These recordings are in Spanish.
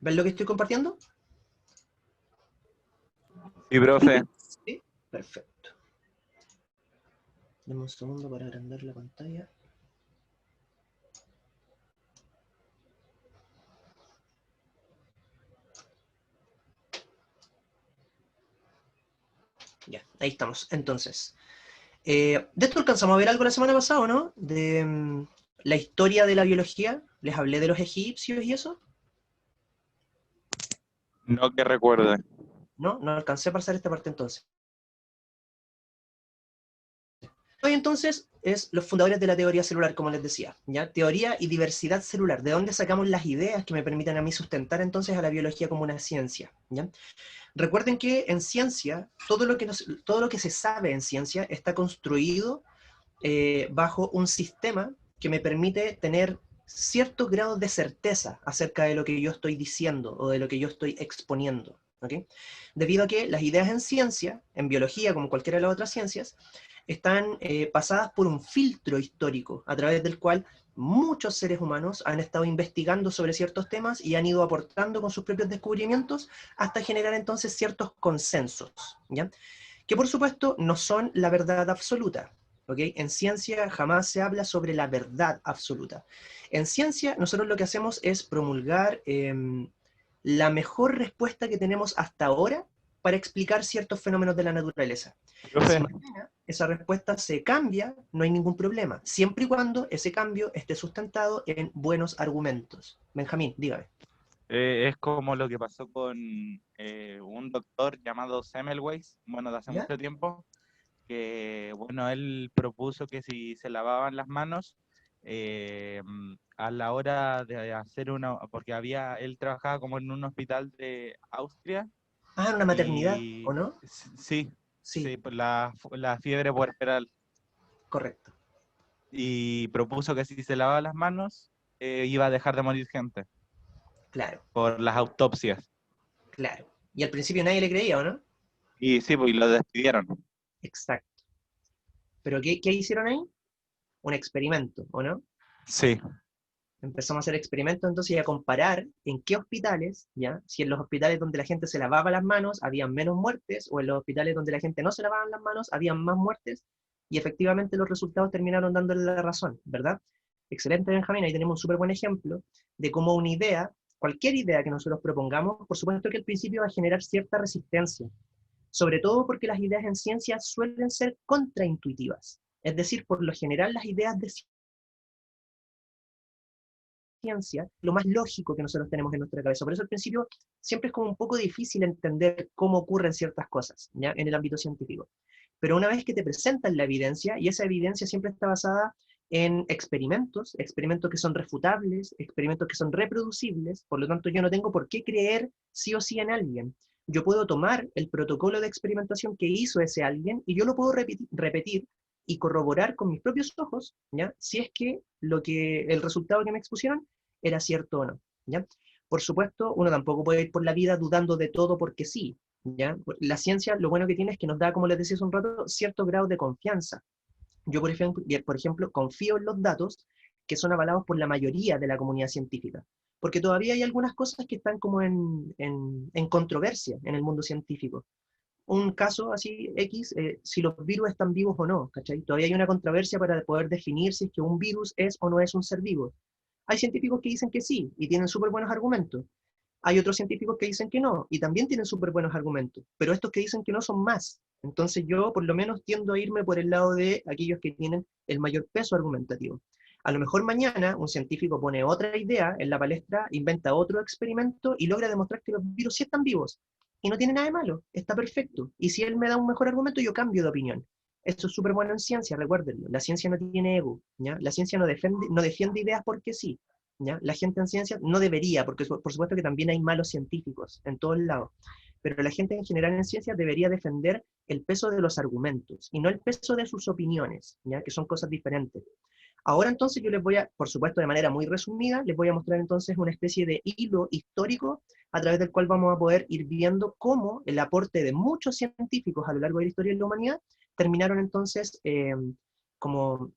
¿Ven lo que estoy compartiendo? Sí, profe. Sí, perfecto. Dame un segundo para agrandar la pantalla. Ya, ahí estamos. Entonces, de esto alcanzamos a ver algo la semana pasada, ¿no? De la historia de la biología. Les hablé de los egipcios y eso. No que recuerde. No, no alcancé a pasar esta parte entonces. Hoy entonces es los fundadores de la teoría celular, como les decía, ¿ya? Teoría y diversidad celular, de dónde sacamos las ideas que me permitan a mí sustentar entonces a la biología como una ciencia, ¿ya? Recuerden que en ciencia, todo lo que se sabe en ciencia está construido bajo un sistema que me permite tener ciertos grados de certeza acerca de lo que yo estoy diciendo o de lo que yo estoy exponiendo, ¿ok? Debido a que las ideas en ciencia, en biología como cualquiera de las otras ciencias, están pasadas por un filtro histórico a través del cual muchos seres humanos han estado investigando sobre ciertos temas y han ido aportando con sus propios descubrimientos hasta generar entonces ciertos consensos, ¿ya? Que por supuesto no son la verdad absoluta, ¿ok? En ciencia jamás se habla sobre la verdad absoluta. En ciencia nosotros lo que hacemos es promulgar la mejor respuesta que tenemos hasta ahora para explicar ciertos fenómenos de la naturaleza. Profe, Si mañana esa respuesta se cambia, no hay ningún problema, siempre y cuando ese cambio esté sustentado en buenos argumentos. Benjamín, dígame. es como lo que pasó con un doctor llamado Semmelweis, bueno, de hace ¿Ya? mucho tiempo, que, bueno, él propuso que si se lavaban las manos a la hora de hacer una, porque él trabajaba como en un hospital de Austria, Ah, una maternidad, ¿o y no? sí, Sí, sí, por la fiebre puerperal, correcto. y propuso que si se lavaba las manos iba a dejar de morir gente Claro, por las autopsias. claro. Y al principio nadie le creía, ¿o no? Y sí, pues y lo despidieron. Exacto. ¿Pero qué hicieron ahí? Un experimento, ¿o no? Sí, Empezamos a hacer experimentos entonces y a comparar en qué hospitales, ¿ya? Si en los hospitales donde la gente se lavaba las manos habían menos muertes, o en los hospitales donde la gente no se lavaban las manos habían más muertes, y efectivamente los resultados terminaron dándole la razón, ¿verdad? Excelente, Benjamín, ahí tenemos un súper buen ejemplo de cómo una idea, cualquier idea que nosotros propongamos, por supuesto que al principio va a generar cierta resistencia, sobre todo porque las ideas en ciencia suelen ser contraintuitivas, es decir, por lo general las ideas de ciencia, lo más lógico que nosotros tenemos en nuestra cabeza. Por eso al principio siempre es como un poco difícil entender cómo ocurren ciertas cosas, ¿ya? En el ámbito científico. Pero una vez que te presentan la evidencia, y esa evidencia siempre está basada en experimentos, experimentos que son refutables, experimentos que son reproducibles, por lo tanto yo no tengo por qué creer sí o sí en alguien. Yo puedo tomar el protocolo de experimentación que hizo ese alguien y yo lo puedo repetir y corroborar con mis propios ojos, ¿ya? Si es que el resultado que me expusieron era cierto o no, ¿ya? Por supuesto, uno tampoco puede ir por la vida dudando de todo porque sí, ¿ya? La ciencia lo bueno que tiene es que nos da, como les decía hace un rato, cierto grado de confianza. Yo, por ejemplo, confío en los datos que son avalados por la mayoría de la comunidad científica, porque todavía hay algunas cosas que están como en controversia en el mundo científico. Un caso así X, si los virus están vivos o no, ¿cachai? Todavía hay una controversia para poder definir si es que un virus es o no es un ser vivo. Hay científicos que dicen que sí y tienen súper buenos argumentos. Hay otros científicos que dicen que no y también tienen súper buenos argumentos. Pero estos que dicen que no son más. Entonces yo por lo menos tiendo a irme por el lado de aquellos que tienen el mayor peso argumentativo. A lo mejor mañana un científico pone otra idea en la palestra, inventa otro experimento y logra demostrar que los virus sí están vivos. Y no tiene nada de malo, está perfecto. Y si él me da un mejor argumento, yo cambio de opinión. Esto es súper bueno en ciencia, recuérdenlo. La ciencia no tiene ego, ¿ya? La ciencia no defiende ideas porque sí, ¿ya? La gente en ciencia no debería, porque por supuesto que también hay malos científicos en todos lados, pero la gente en general en ciencia debería defender el peso de los argumentos y no el peso de sus opiniones, ¿ya? Que son cosas diferentes. Ahora entonces yo les voy a, por supuesto de manera muy resumida, les voy a mostrar entonces una especie de hilo histórico a través del cual vamos a poder ir viendo cómo el aporte de muchos científicos a lo largo de la historia de la humanidad terminaron entonces como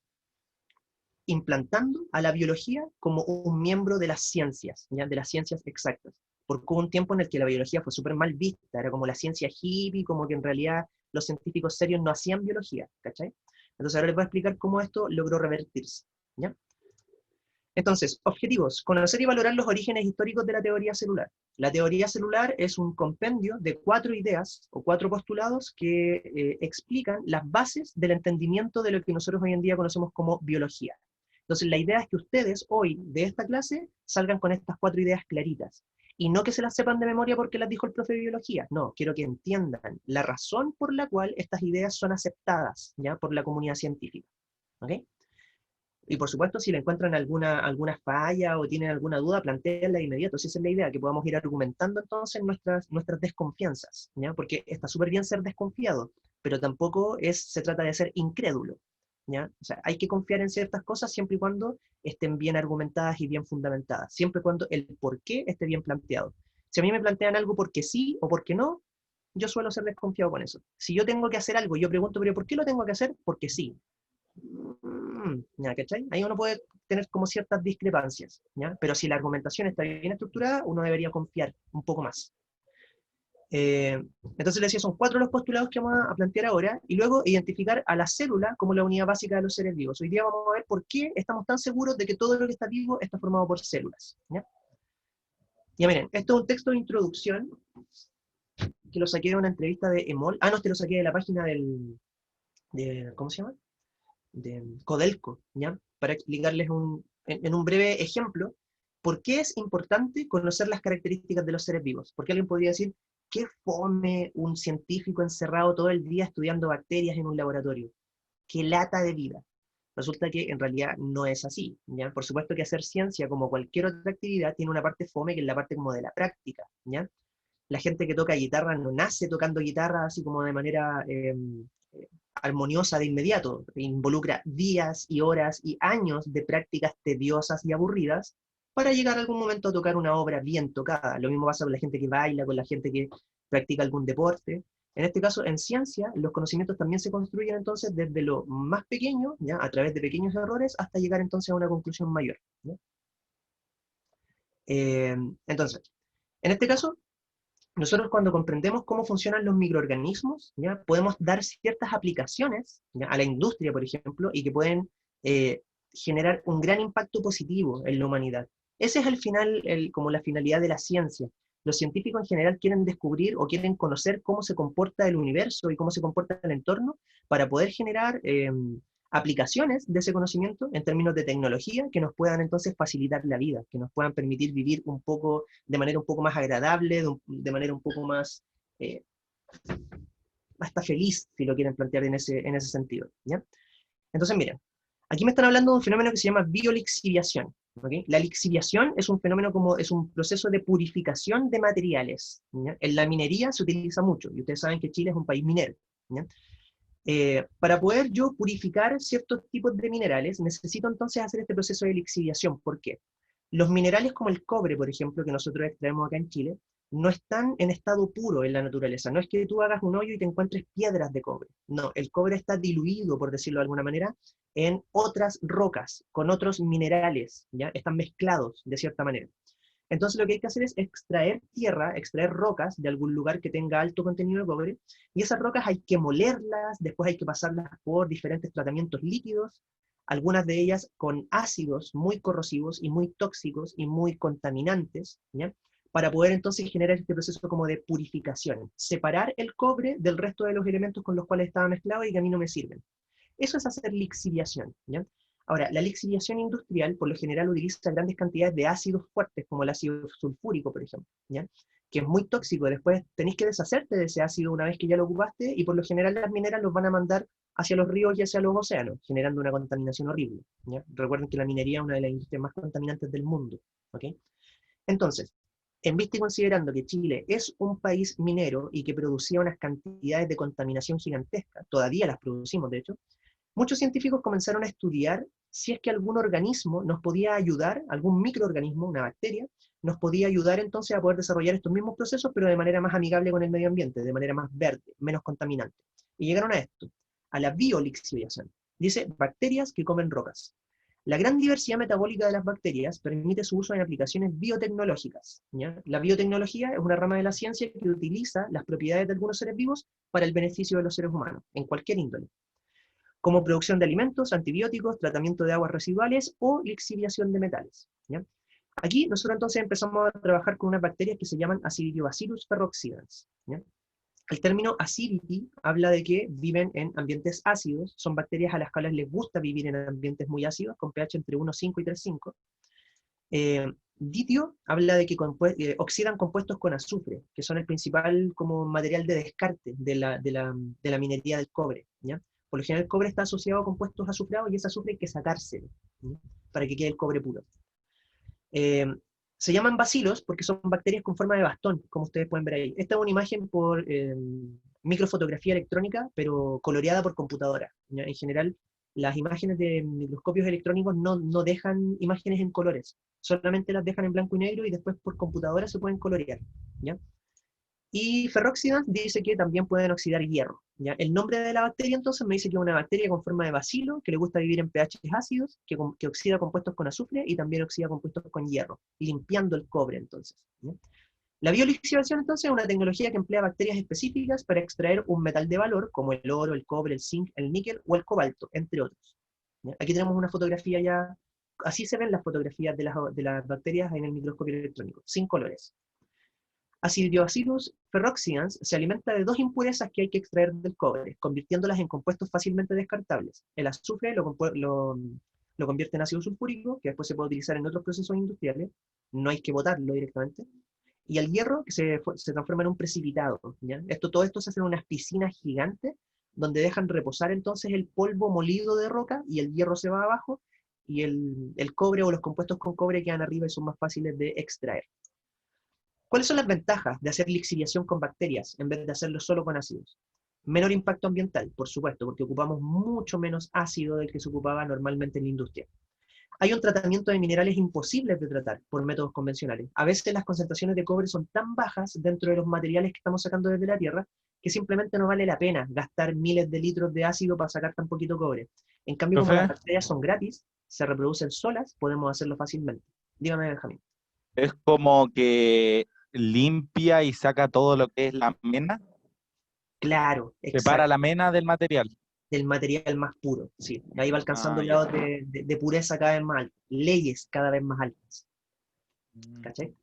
implantando a la biología como un miembro de las ciencias, ¿ya? De las ciencias exactas. porque hubo un tiempo en el que la biología fue súper mal vista, era como la ciencia hippie, como que en realidad los científicos serios no hacían biología, ¿cachai? Entonces ahora les voy a explicar cómo esto logró revertirse, ¿ya? Entonces, objetivos: conocer y valorar los orígenes históricos de la teoría celular. La teoría celular es un compendio de 4 ideas o 4 postulados que explican las bases del entendimiento de lo que nosotros hoy en día conocemos como biología. Entonces, la idea es que ustedes hoy de esta clase salgan con estas 4 ideas claritas. Y no que se las sepan de memoria porque las dijo el profe de biología. No, quiero que entiendan la razón por la cual estas ideas son aceptadas, ¿ya?, por la comunidad científica. ¿Ok? Y por supuesto, si le encuentran alguna falla o tienen alguna duda, plantéenla de inmediato. Esa es la idea, que podamos ir argumentando entonces nuestras desconfianzas, ¿ya? Porque está súper bien ser desconfiado, pero tampoco se trata de ser incrédulo, ¿ya? O sea, hay que confiar en ciertas cosas siempre y cuando estén bien argumentadas y bien fundamentadas, siempre y cuando el por qué esté bien planteado. Si a mí me plantean algo porque sí o porque no, yo suelo ser desconfiado con eso. Si yo tengo que hacer algo, yo pregunto, ¿pero por qué lo tengo que hacer? Porque sí. ¿Ya, cachai? Ahí uno puede tener como ciertas discrepancias, ¿ya? Pero si la argumentación está bien estructurada, uno debería confiar un poco más. Entonces les decía, son 4 los postulados que vamos a plantear ahora, y luego identificar a la célula como la unidad básica de los seres vivos. Hoy día vamos a ver por qué estamos tan seguros de que todo lo que está vivo está formado por células, ¿ya? Ya miren, esto es un texto de introducción que lo saqué de una entrevista de EMOL. Ah, no, te lo saqué de la página ¿cómo se llama? De Codelco, ¿ya? Para explicarles en un breve ejemplo por qué es importante conocer las características de los seres vivos. Porque alguien podría decir, ¿qué fome un científico encerrado todo el día estudiando bacterias en un laboratorio? ¡Qué lata de vida! Resulta que en realidad no es así, ¿ya? Por supuesto que hacer ciencia, como cualquier otra actividad, tiene una parte fome, que es la parte como de la práctica, ¿ya? La gente que toca guitarra no nace tocando guitarra así como de manera armoniosa de inmediato. Involucra días y horas y años de prácticas tediosas y aburridas para llegar a algún momento a tocar una obra bien tocada. Lo mismo pasa con la gente que baila, con la gente que practica algún deporte. En este caso, en ciencia, los conocimientos también se construyen entonces desde lo más pequeño, ¿ya?, a través de pequeños errores, hasta llegar entonces a una conclusión mayor, ¿ya? Entonces, en este caso, nosotros cuando comprendemos cómo funcionan los microorganismos, ¿ya?, podemos dar ciertas aplicaciones, ¿ya?, a la industria, por ejemplo, y que pueden generar un gran impacto positivo en la humanidad. Ese es el final, como la finalidad de la ciencia. Los científicos en general quieren descubrir o quieren conocer cómo se comporta el universo y cómo se comporta el entorno para poder generar aplicaciones de ese conocimiento en términos de tecnología que nos puedan entonces facilitar la vida, que nos puedan permitir vivir un poco, de manera un poco más agradable, de manera un poco más, hasta feliz, si lo quieren plantear en ese sentido, ¿ya? Entonces, miren, aquí me están hablando de un fenómeno que se llama biolixiviación, ¿okay? La lixiviación es un fenómeno es un proceso de purificación de materiales, ¿ya? En la minería se utiliza mucho, y ustedes saben que Chile es un país minero, ¿ya? Para poder yo purificar ciertos tipos de minerales, necesito entonces hacer este proceso de lixiviación. ¿Por qué? Los minerales como el cobre, por ejemplo, que nosotros extraemos acá en Chile, no están en estado puro en la naturaleza. No es que tú hagas un hoyo y te encuentres piedras de cobre. No, el cobre está diluido, por decirlo de alguna manera, en otras rocas, con otros minerales, ¿ya? Están mezclados de cierta manera. Entonces lo que hay que hacer es extraer tierra, extraer rocas de algún lugar que tenga alto contenido de cobre, y esas rocas hay que molerlas, después hay que pasarlas por diferentes tratamientos líquidos, algunas de ellas con ácidos muy corrosivos y muy tóxicos y muy contaminantes, ¿ya?, para poder entonces generar este proceso como de purificación, separar el cobre del resto de los elementos con los cuales estaba mezclado y que a mí no me sirven. Eso es hacer lixiviación, ¿ya? Ahora, la lixiviación industrial por lo general utiliza grandes cantidades de ácidos fuertes, como el ácido sulfúrico, por ejemplo, ¿ya?, que es muy tóxico. Después tenéis que deshacerte de ese ácido una vez que ya lo ocupaste, y por lo general las mineras los van a mandar hacia los ríos y hacia los océanos, generando una contaminación horrible, ¿ya? Recuerden que la minería es una de las industrias más contaminantes del mundo, ¿ok? Entonces, en vista y considerando que Chile es un país minero y que producía unas cantidades de contaminación gigantescas, todavía las producimos de hecho, muchos científicos comenzaron a estudiar si es que algún organismo nos podía ayudar, algún microorganismo, una bacteria, nos podía ayudar entonces a poder desarrollar estos mismos procesos, pero de manera más amigable con el medio ambiente, de manera más verde, menos contaminante. Y llegaron a esto, a la biolixiviación. Dice, bacterias que comen rocas. La gran diversidad metabólica de las bacterias permite su uso en aplicaciones biotecnológicas, ¿ya? La biotecnología es una rama de la ciencia que utiliza las propiedades de algunos seres vivos para el beneficio de los seres humanos, en cualquier índole, como producción de alimentos, antibióticos, tratamiento de aguas residuales o lixiviación de metales, ¿ya? Aquí nosotros entonces empezamos a trabajar con unas bacterias que se llaman Acidobacillus ferroxidans, ¿ya? El término acidity habla de que viven en ambientes ácidos, son bacterias a las cuales les gusta vivir en ambientes muy ácidos, con pH entre 1,5 y 3,5. Ditio habla de que oxidan compuestos con azufre, que son el principal como material de descarte de la minería del cobre, ¿ya? Por lo general el cobre está asociado a compuestos azufrados y ese azufre hay que sacárselo, ¿ya? Para que quede el cobre puro. Se llaman bacilos porque son bacterias con forma de bastón, como ustedes pueden ver ahí. Esta es una imagen por microfotografía electrónica, pero coloreada por computadora, ¿ya? En general, las imágenes de microscopios electrónicos no dejan imágenes en colores, solamente las dejan en blanco y negro y después por computadora se pueden colorear, ¿ya? Y ferroxidans dice que también pueden oxidar hierro, ¿ya? El nombre de la bacteria entonces me dice que es una bacteria con forma de bacilo, que le gusta vivir en pH ácidos, que oxida compuestos con azufre y también oxida compuestos con hierro, limpiando el cobre entonces, ¿ya? La biolixiviación entonces es una tecnología que emplea bacterias específicas para extraer un metal de valor, como el oro, el cobre, el zinc, el níquel o el cobalto, entre otros, ¿ya? Aquí tenemos una fotografía ya, así se ven las fotografías de las bacterias en el microscopio electrónico, sin colores. Acidobacillus ferroxidans se alimenta de dos impurezas que hay que extraer del cobre, convirtiéndolas en compuestos fácilmente descartables. El azufre lo convierte en ácido sulfúrico, que después se puede utilizar en otros procesos industriales, no hay que botarlo directamente. Y el hierro, que se transforma en un precipitado, ¿ya? Todo esto se hace en unas piscinas gigantes, donde dejan reposar entonces el polvo molido de roca, y el hierro se va abajo, y el cobre o los compuestos con cobre quedan arriba y son más fáciles de extraer. ¿Cuáles son las ventajas de hacer lixiviación con bacterias en vez de hacerlo solo con ácidos? Menor impacto ambiental, por supuesto, porque ocupamos mucho menos ácido del que se ocupaba normalmente en la industria. Hay un tratamiento de minerales imposibles de tratar por métodos convencionales. A veces las concentraciones de cobre son tan bajas dentro de los materiales que estamos sacando desde la Tierra que simplemente no vale la pena gastar miles de litros de ácido para sacar tan poquito cobre. En cambio, como las Profe, bacterias son gratis, se reproducen solas, podemos hacerlo fácilmente. Dígame, Benjamín. es como que limpia y saca todo lo que es la mena, Claro, separa exacto. la mena del material. Del material más puro, sí. Ahí va alcanzando Ah, ya. grados de pureza cada vez más altos, leyes cada vez más altas, Mm. ¿cachai?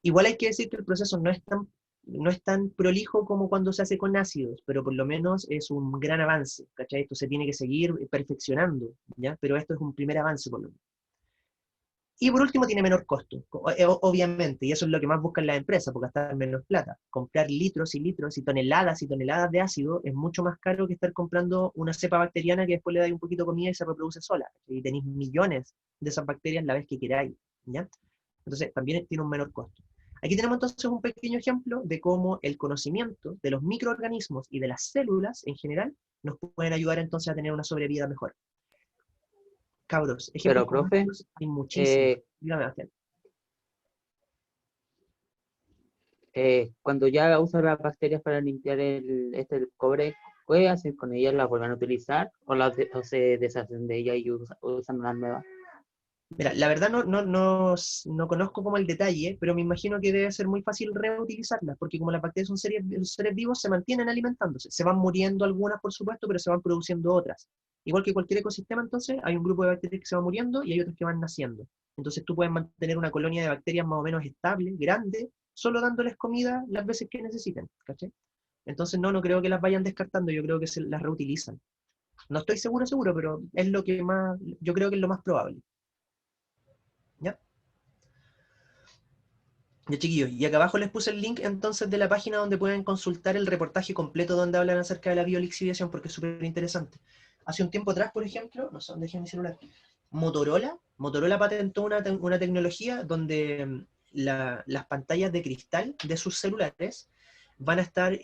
Igual hay que decir que el proceso no es tan prolijo como cuando se hace con ácidos, pero por lo menos es un gran avance, ¿cachai? Esto se tiene que seguir perfeccionando, ¿ya? Pero esto es un primer avance por lo menos. Y por último tiene menor costo, obviamente, y eso es lo que más buscan las empresas, porque gastar menos plata. Comprar litros y litros y toneladas de ácido es mucho más caro que estar comprando una cepa bacteriana que después le da un poquito de comida y se reproduce sola. Y tenéis millones de esas bacterias la vez que queráis, ¿ya? Entonces también tiene un menor costo. Aquí tenemos entonces un pequeño ejemplo de cómo el conocimiento de los microorganismos y de las células en general nos pueden ayudar entonces a tener una sobrevida mejor. Cabros, ejemplos Pero, como profe, estos hay muchísimos. eh, Dígame, Bastián. cuando ya usan las bacterias para limpiar el cobre, ¿qué hacen con ellas? ¿Las vuelven a utilizar o se deshacen de ellas y usan unas nuevas? Mira, la verdad no conozco como el detalle, pero me imagino que debe ser muy fácil reutilizarlas, porque como las bacterias son seres vivos, se mantienen alimentándose. Se van muriendo algunas, por supuesto, pero se van produciendo otras. Igual que cualquier ecosistema, entonces, hay un grupo de bacterias que se va muriendo y hay otras que van naciendo. Entonces tú puedes mantener una colonia de bacterias más o menos estable, grande, solo dándoles comida las veces que necesiten, ¿cachai? Entonces no creo que las vayan descartando, yo creo que se las reutilizan. No estoy seguro, pero es lo que más, yo creo que es lo más probable. ¿Ya? Ya, chiquillos, y acá abajo les puse el link entonces de la página donde pueden consultar el reportaje completo donde hablan acerca de la biolixiviación, porque es súper interesante. Hace un tiempo atrás, por ejemplo, no sé dónde dejé mi celular, Motorola patentó una tecnología donde las pantallas de cristal de sus celulares van a estar,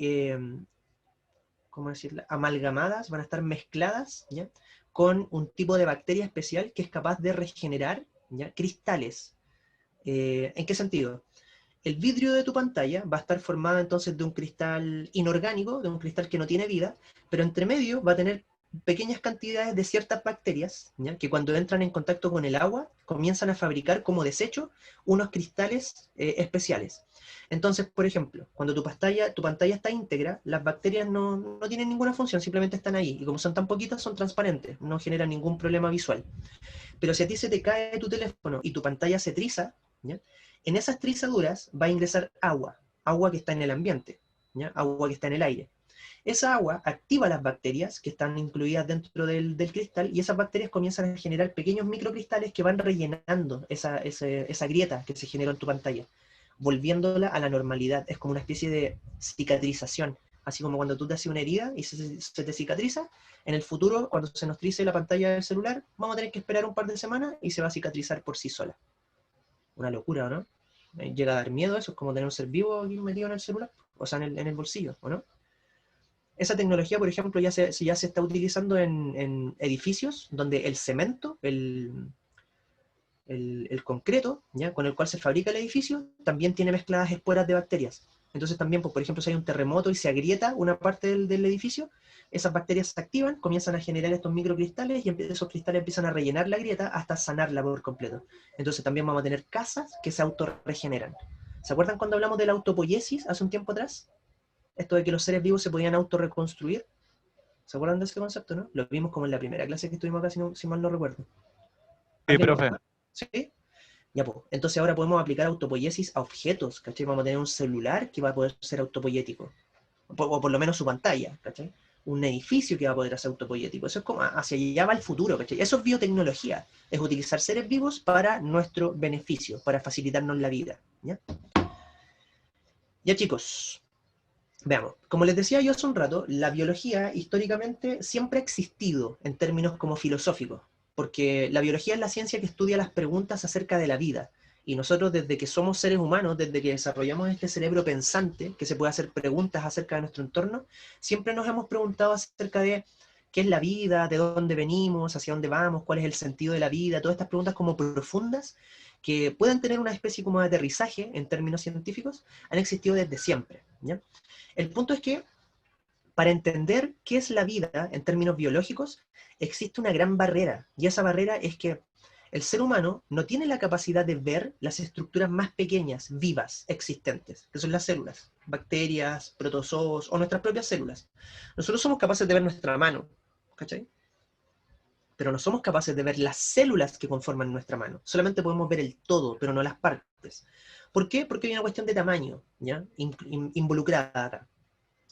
¿cómo decirlo?, amalgamadas, van a estar mezcladas, ¿ya?, con un tipo de bacteria especial que es capaz de regenerar, ¿ya?, cristales. ¿En qué sentido? El vidrio de tu pantalla va a estar formado entonces de un cristal inorgánico, de un cristal que no tiene vida, pero entre medio va a tener pequeñas cantidades de ciertas bacterias, ¿ya? Que cuando entran en contacto con el agua comienzan a fabricar como desecho unos cristales especiales. Entonces, por ejemplo, cuando tu pantalla está íntegra, las bacterias no tienen ninguna función, simplemente están ahí. Y como son tan poquitas, son transparentes, no generan ningún problema visual. Pero si a ti se te cae tu teléfono y tu pantalla se triza, ¿ya? En esas trizaduras va a ingresar agua que está en el ambiente, ¿ya? Agua que está en el aire. Esa agua activa las bacterias que están incluidas dentro del cristal y esas bacterias comienzan a generar pequeños microcristales que van rellenando esa grieta que se generó en tu pantalla, volviéndola a la normalidad. Es como una especie de cicatrización. Así como cuando tú te haces una herida y se te cicatriza, en el futuro, cuando se nos trice la pantalla del celular, vamos a tener que esperar un par de semanas y se va a cicatrizar por sí sola. Una locura, ¿no? Llega a dar miedo eso, es como tener un ser vivo aquí metido en el celular, o sea, en el bolsillo, ¿o no? Esa tecnología, por ejemplo, ya se está utilizando en edificios donde el cemento, el concreto, ¿ya? Con el cual se fabrica el edificio, también tiene mezcladas esporas de bacterias. Entonces también, pues, por ejemplo, si hay un terremoto y se agrieta una parte del edificio, esas bacterias se activan, comienzan a generar estos microcristales y esos cristales empiezan a rellenar la grieta hasta sanarla por completo. Entonces también vamos a tener casas que se autorregeneran. ¿Se acuerdan cuando hablamos de la autopoiesis hace un tiempo atrás? Esto de que los seres vivos se podían autorreconstruir. ¿Se acuerdan de ese concepto, no? Lo vimos como en la primera clase que estuvimos acá, si mal no recuerdo. Sí, profe. ¿Sí? Ya, pues. Entonces ahora podemos aplicar autopoiesis a objetos, ¿cachai? Vamos a tener un celular que va a poder ser autopoiético. O por lo menos su pantalla, ¿cachai? Un edificio que va a poder ser autopoiético. Eso es como hacia allá va el futuro, ¿cachai? Eso es biotecnología. Es utilizar seres vivos para nuestro beneficio, para facilitarnos la vida. ¿Ya? Ya, chicos. Veamos, como les decía yo hace un rato, la biología históricamente siempre ha existido en términos como filosóficos, porque la biología es la ciencia que estudia las preguntas acerca de la vida, y nosotros desde que somos seres humanos, desde que desarrollamos este cerebro pensante, que se puede hacer preguntas acerca de nuestro entorno, siempre nos hemos preguntado acerca de qué es la vida, de dónde venimos, hacia dónde vamos, cuál es el sentido de la vida, todas estas preguntas como profundas, que pueden tener una especie como de aterrizaje en términos científicos, han existido desde siempre, ¿ya? El punto es que para entender qué es la vida en términos biológicos, existe una gran barrera, y esa barrera es que el ser humano no tiene la capacidad de ver las estructuras más pequeñas, vivas, existentes, que son las células, bacterias, protozoos o nuestras propias células. Nosotros somos capaces de ver nuestra mano, ¿cachai? Pero no somos capaces de ver las células que conforman nuestra mano. Solamente podemos ver el todo, pero no las partes. ¿Por qué? Porque hay una cuestión de tamaño, ¿ya? Involucrada acá.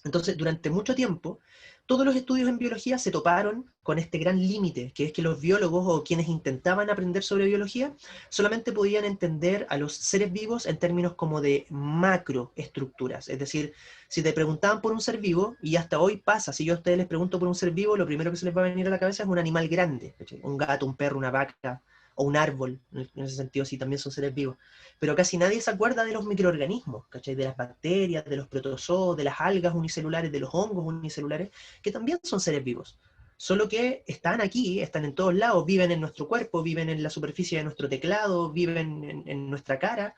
Entonces, durante mucho tiempo, todos los estudios en biología se toparon con este gran límite, que es que los biólogos o quienes intentaban aprender sobre biología solamente podían entender a los seres vivos en términos como de macroestructuras. Es decir, si te preguntaban por un ser vivo, y hasta hoy pasa, si yo a ustedes les pregunto por un ser vivo, lo primero que se les va a venir a la cabeza es un animal grande, ¿cachai? Un gato, un perro, una vaca, o un árbol, en ese sentido sí también son seres vivos. Pero casi nadie se acuerda de los microorganismos, ¿cachai? De las bacterias, de los protozoos, de las algas unicelulares, de los hongos unicelulares, que también son seres vivos. Solo que están aquí, están en todos lados, viven en nuestro cuerpo, viven en la superficie de nuestro teclado, viven en nuestra cara,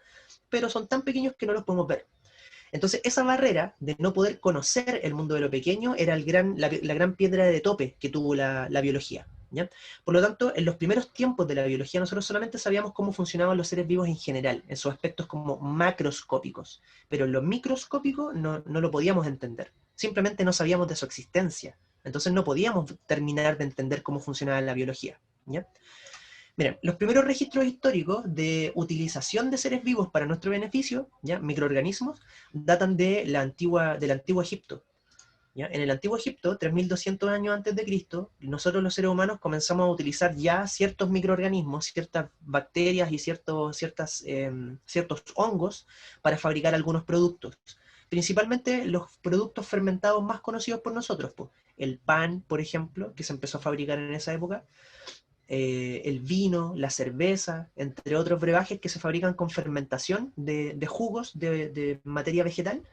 pero son tan pequeños que no los podemos ver. Entonces, esa barrera de no poder conocer el mundo de lo pequeño era la gran piedra de tope que tuvo la biología, ¿ya? Por lo tanto, en los primeros tiempos de la biología, nosotros solamente sabíamos cómo funcionaban los seres vivos en general, en sus aspectos como macroscópicos, pero en lo microscópico no lo podíamos entender. Simplemente no sabíamos de su existencia. Entonces no podíamos terminar de entender cómo funcionaba la biología, ¿ya? Miren, los primeros registros históricos de utilización de seres vivos para nuestro beneficio, ¿ya? Microorganismos, datan del antiguo Egipto. ¿Ya? En el antiguo Egipto, 3200 años antes de Cristo, nosotros los seres humanos comenzamos a utilizar ya ciertos microorganismos, ciertas bacterias y ciertos hongos para fabricar algunos productos. Principalmente los productos fermentados más conocidos por nosotros, pues. El pan, por ejemplo, que se empezó a fabricar en esa época, el vino, la cerveza, entre otros brebajes que se fabrican con fermentación de jugos de materia vegetal.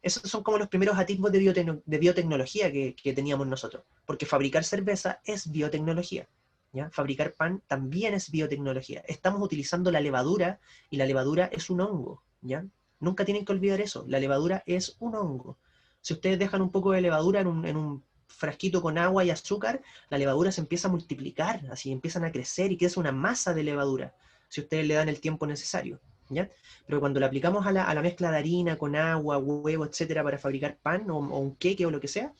Esos son como los primeros atisbos de biotecnología que teníamos nosotros, porque fabricar cerveza es biotecnología, ¿ya? Fabricar pan también es biotecnología. Estamos utilizando la levadura, y la levadura es un hongo, ¿ya? Nunca tienen que olvidar eso, la levadura es un hongo. Si ustedes dejan un poco de levadura en un frasquito con agua y azúcar, la levadura se empieza a multiplicar, así empiezan a crecer y crece una masa de levadura, si ustedes le dan el tiempo necesario, ¿ya? Pero cuando la aplicamos a la mezcla de harina con agua, huevo, etcétera, para fabricar pan o un queque o lo que sea,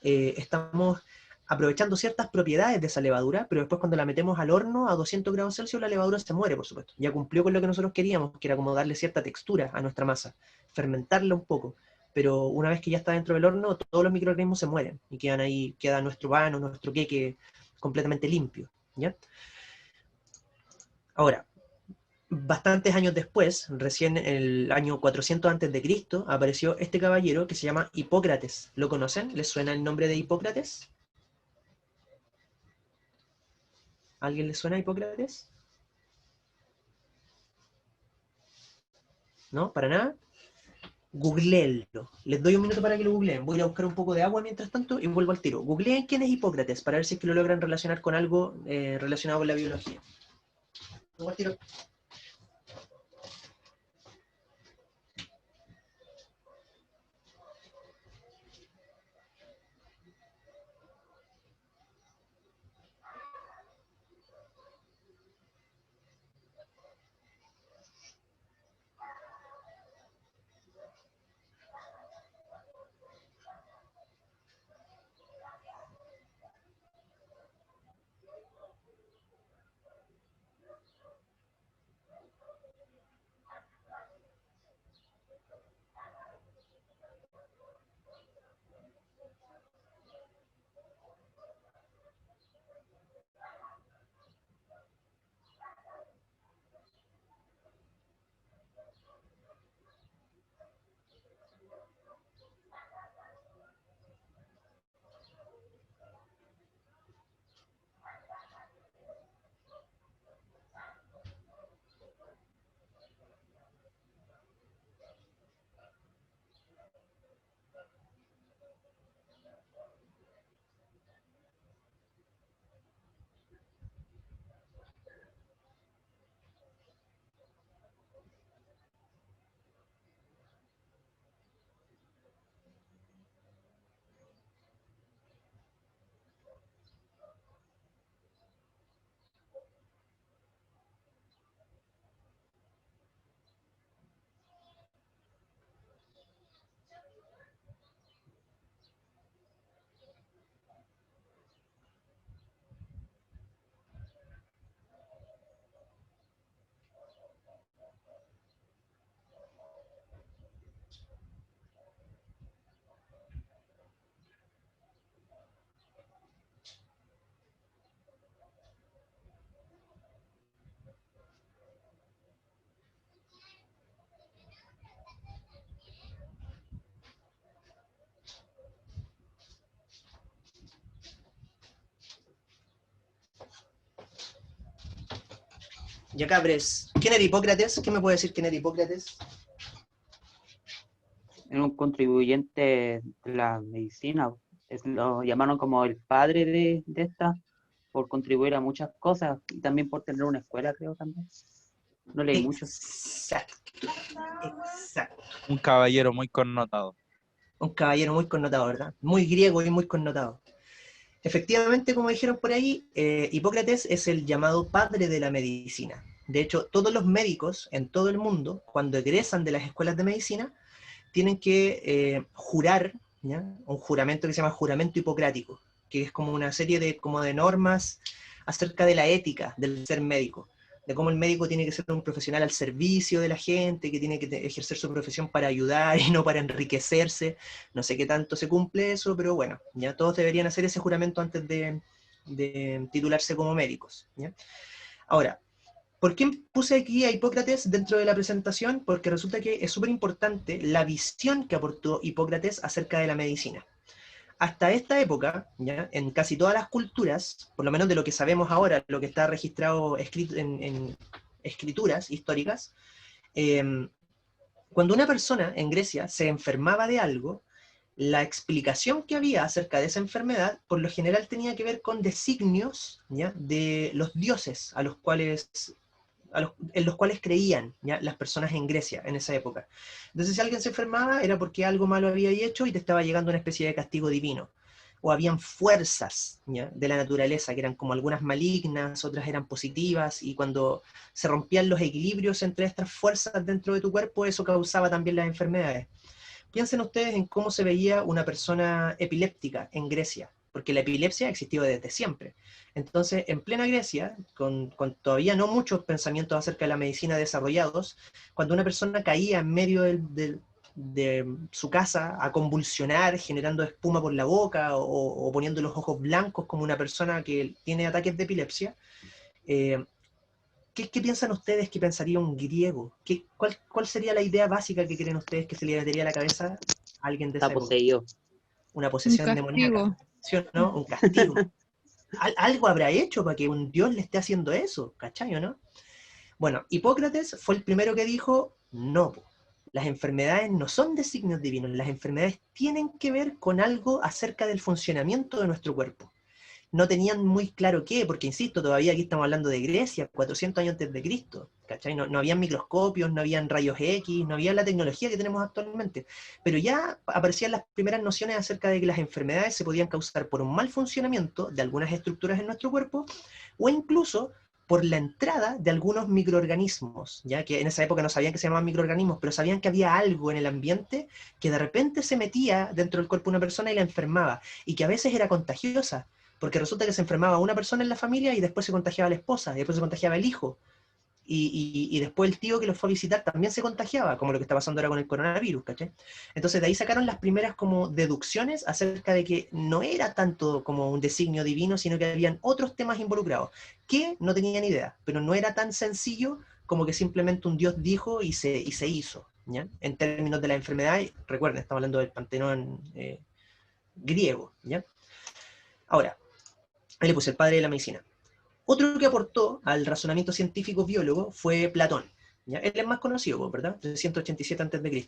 estamos aprovechando ciertas propiedades de esa levadura, pero después cuando la metemos al horno a 200 grados Celsius, la levadura se muere, por supuesto. Ya cumplió con lo que nosotros queríamos, que era como darle cierta textura a nuestra masa, fermentarla un poco. Pero una vez que ya está dentro del horno, todos los microorganismos se mueren y quedan ahí, queda nuestro pan o nuestro queque completamente limpio, ¿ya? Ahora, bastantes años después, recién en el año 400 antes de Cristo, apareció este caballero que se llama Hipócrates. ¿Lo conocen? ¿Les suena el nombre de Hipócrates? ¿A alguien le suena Hipócrates? ¿No? ¿Para nada? Googleenlo. Les doy un minuto para que lo googleen. Voy a ir a buscar un poco de agua mientras tanto y vuelvo al tiro. Googleen quién es Hipócrates para ver si es que lo logran relacionar con algo relacionado con la biología. Vuelvo al tiro. Ya cabres, ¿quién era Hipócrates? ¿Quién me puede decir quién era Hipócrates? Era un contribuyente de la medicina. Lo llamaron como el padre de esta, por contribuir a muchas cosas y también por tener una escuela, creo también. No leí mucho. Exacto, exacto. Un caballero muy connotado. Un caballero muy connotado, ¿verdad? Muy griego y muy connotado. Efectivamente, como dijeron por ahí, Hipócrates es el llamado padre de la medicina. De hecho, todos los médicos en todo el mundo, cuando egresan de las escuelas de medicina, tienen que jurar, ¿ya? Un juramento que se llama juramento hipocrático, que es como una serie de, como de normas acerca de la ética del ser médico, de cómo el médico tiene que ser un profesional al servicio de la gente, que tiene que ejercer su profesión para ayudar y no para enriquecerse. No sé qué tanto se cumple eso, pero bueno, ya todos deberían hacer ese juramento antes de titularse como médicos, ¿ya? Ahora, ¿por qué puse aquí a Hipócrates dentro de la presentación? Porque resulta que es súper importante la visión que aportó Hipócrates acerca de la medicina. Hasta esta época, ¿ya? En casi todas las culturas, por lo menos de lo que sabemos ahora, lo que está registrado en escrituras históricas, cuando una persona en Grecia se enfermaba de algo, la explicación que había acerca de esa enfermedad, por lo general tenía que ver con designios, ¿ya? De los dioses a los cuales en los cuales creían, ¿ya? Las personas en Grecia en esa época. Entonces, si alguien se enfermaba, era porque algo malo había hecho y te estaba llegando una especie de castigo divino. o habían fuerzas, ¿ya?, de la naturaleza, que eran como algunas malignas, otras eran positivas, y cuando se rompían los equilibrios entre estas fuerzas dentro de tu cuerpo, eso causaba también las enfermedades. Piensen ustedes en cómo se veía una persona epiléptica en Grecia, porque la epilepsia ha existido desde siempre. Entonces, en plena Grecia, con todavía no muchos pensamientos acerca de la medicina desarrollados, cuando una persona caía en medio de su casa a convulsionar, generando espuma por la boca o poniendo los ojos blancos como una persona que tiene ataques de epilepsia, ¿qué piensan ustedes que pensaría un griego? ¿Cuál sería la idea básica que creen ustedes que se le metería a la cabeza a alguien de Está esa época? poseído. Una Un posesión castigo. demoníaca, ¿sí o no? Un castigo. Algo habrá hecho para que un dios le esté haciendo eso, ¿cachai o no? Bueno, Hipócrates fue el primero que dijo, no, po, las enfermedades no son designios divinos, las enfermedades tienen que ver con algo acerca del funcionamiento de nuestro cuerpo. No tenían muy claro qué, porque insisto, todavía aquí estamos hablando de Grecia, 400 años antes de Cristo, ¿cachai? No habían microscopios, no habían rayos X, no había la tecnología que tenemos actualmente, pero ya aparecían las primeras nociones acerca de que las enfermedades se podían causar por un mal funcionamiento de algunas estructuras en nuestro cuerpo, o incluso por la entrada de algunos microorganismos, ya que en esa época no sabían que se llamaban microorganismos, pero sabían que había algo en el ambiente que de repente se metía dentro del cuerpo de una persona y la enfermaba, y que a veces era contagiosa, porque resulta que se enfermaba una persona en la familia y después se contagiaba la esposa, y después se contagiaba el hijo, y después el tío que los fue a visitar también se contagiaba, como lo que está pasando ahora con el coronavirus, ¿cachai? Entonces de ahí sacaron las primeras como deducciones acerca de que no era tanto como un designio divino, sino que habían otros temas involucrados, que no tenían idea, pero no era tan sencillo como que simplemente un dios dijo y se hizo, ¿ya? En términos de la enfermedad, recuerden, estamos hablando del Panteón griego, ¿ya? Ahora, ahí le puse el padre de la medicina. Otro que aportó al razonamiento científico biólogo fue Platón, ¿ya? Él es más conocido, ¿verdad? 387 a.C.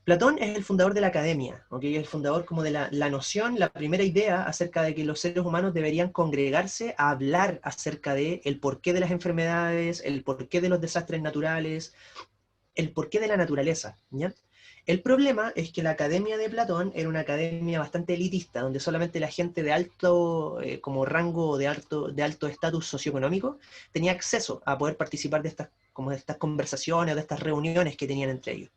Platón es el fundador de la academia, ¿okay? Es el fundador como de la noción, la primera idea acerca de que los seres humanos deberían congregarse a hablar acerca de el porqué de las enfermedades, el porqué de los desastres naturales, el porqué de la naturaleza, ¿ya? El problema es que la academia de Platón era una academia bastante elitista, donde solamente la gente de alto como rango, de alto estatus socioeconómico, tenía acceso a poder participar de estas conversaciones, de estas reuniones que tenían entre ellos.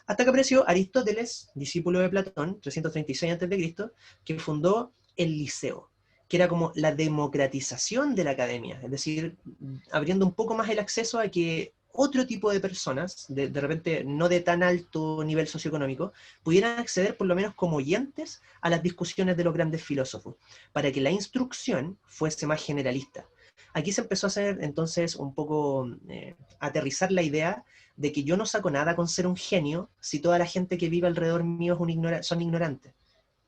Hasta que apareció Aristóteles, discípulo de Platón, 336 a.C., que fundó el Liceo, que era como la democratización de la academia, es decir, abriendo un poco más el acceso a que otro tipo de personas, de repente no de tan alto nivel socioeconómico, pudieran acceder por lo menos como oyentes a las discusiones de los grandes filósofos, para que la instrucción fuese más generalista. Aquí se empezó a hacer entonces un poco aterrizar la idea de que yo no saco nada con ser un genio si toda la gente que vive alrededor mío son ignorantes.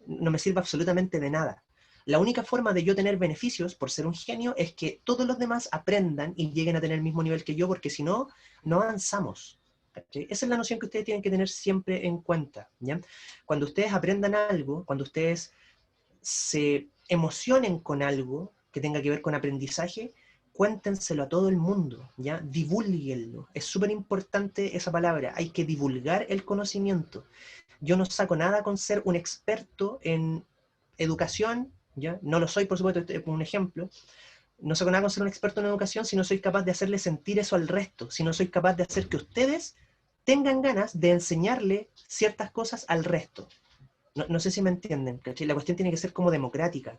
No me sirve absolutamente de nada. La única forma de yo tener beneficios por ser un genio es que todos los demás aprendan y lleguen a tener el mismo nivel que yo, porque si no, no avanzamos. ¿Okay? Esa es la noción que ustedes tienen que tener siempre en cuenta, ¿ya? Cuando ustedes aprendan algo, cuando ustedes se emocionen con algo que tenga que ver con aprendizaje, cuéntenselo a todo el mundo, ¿ya? Divúlguenlo. Es súper importante esa palabra. Hay que divulgar el conocimiento. Yo no saco nada con ser un experto en educación, ¿ya? No lo soy, por supuesto, este es un ejemplo. No saco nada con ser un experto en educación si no soy capaz de hacerle sentir eso al resto, si no soy capaz de hacer que ustedes tengan ganas de enseñarle ciertas cosas al resto. No sé si me entienden, ¿cachai? La cuestión tiene que ser como democrática.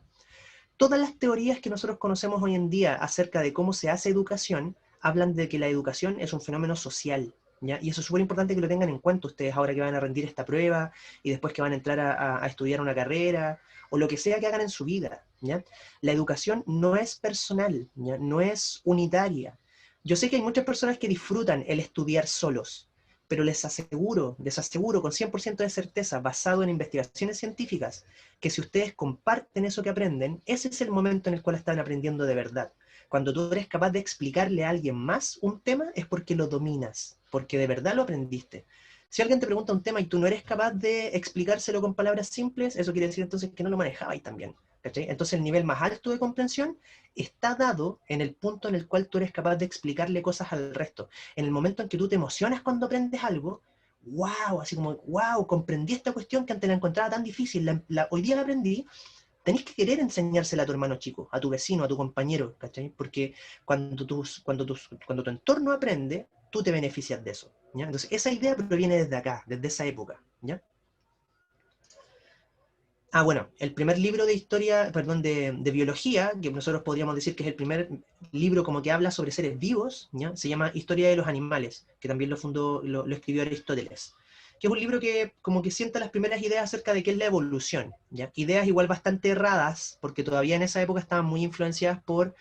Todas las teorías que nosotros conocemos hoy en día acerca de cómo se hace educación hablan de que la educación es un fenómeno social, ¿ya? Y eso es súper importante que lo tengan en cuenta ustedes ahora que van a rendir esta prueba y después que van a entrar a estudiar una carrera o lo que sea que hagan en su vida, ¿ya? La educación no es personal, ¿ya? No es unitaria. Yo sé que hay muchas personas que disfrutan el estudiar solos, pero les aseguro con 100% de certeza, basado en investigaciones científicas, que si ustedes comparten eso que aprenden, ese es el momento en el cual están aprendiendo de verdad. Cuando tú eres capaz de explicarle a alguien más un tema, es porque lo dominas, porque de verdad lo aprendiste. Si alguien te pregunta un tema y tú no eres capaz de explicárselo con palabras simples, eso quiere decir entonces que no lo manejabas también, ¿cachai? Entonces el nivel más alto de comprensión está dado en el punto en el cual tú eres capaz de explicarle cosas al resto. En el momento en que tú te emocionas cuando aprendes algo, wow, así como, wow, comprendí esta cuestión que antes la encontraba tan difícil, hoy día la aprendí, tenés que querer enseñársela a tu hermano chico, a tu vecino, a tu compañero, ¿cachai? Porque cuando tu entorno aprende, tú te beneficias de eso, ¿ya? Entonces, esa idea proviene desde acá, desde esa época, ¿ya? Ah, bueno, el primer libro de historia, perdón, de biología, que nosotros podríamos decir que es el primer libro como que habla sobre seres vivos, ¿ya? Se llama Historia de los Animales, que también lo escribió Aristóteles, que es un libro que como que sienta las primeras ideas acerca de qué es la evolución, ¿ya? Ideas igual bastante erradas, porque todavía en esa época estaban muy influenciadas por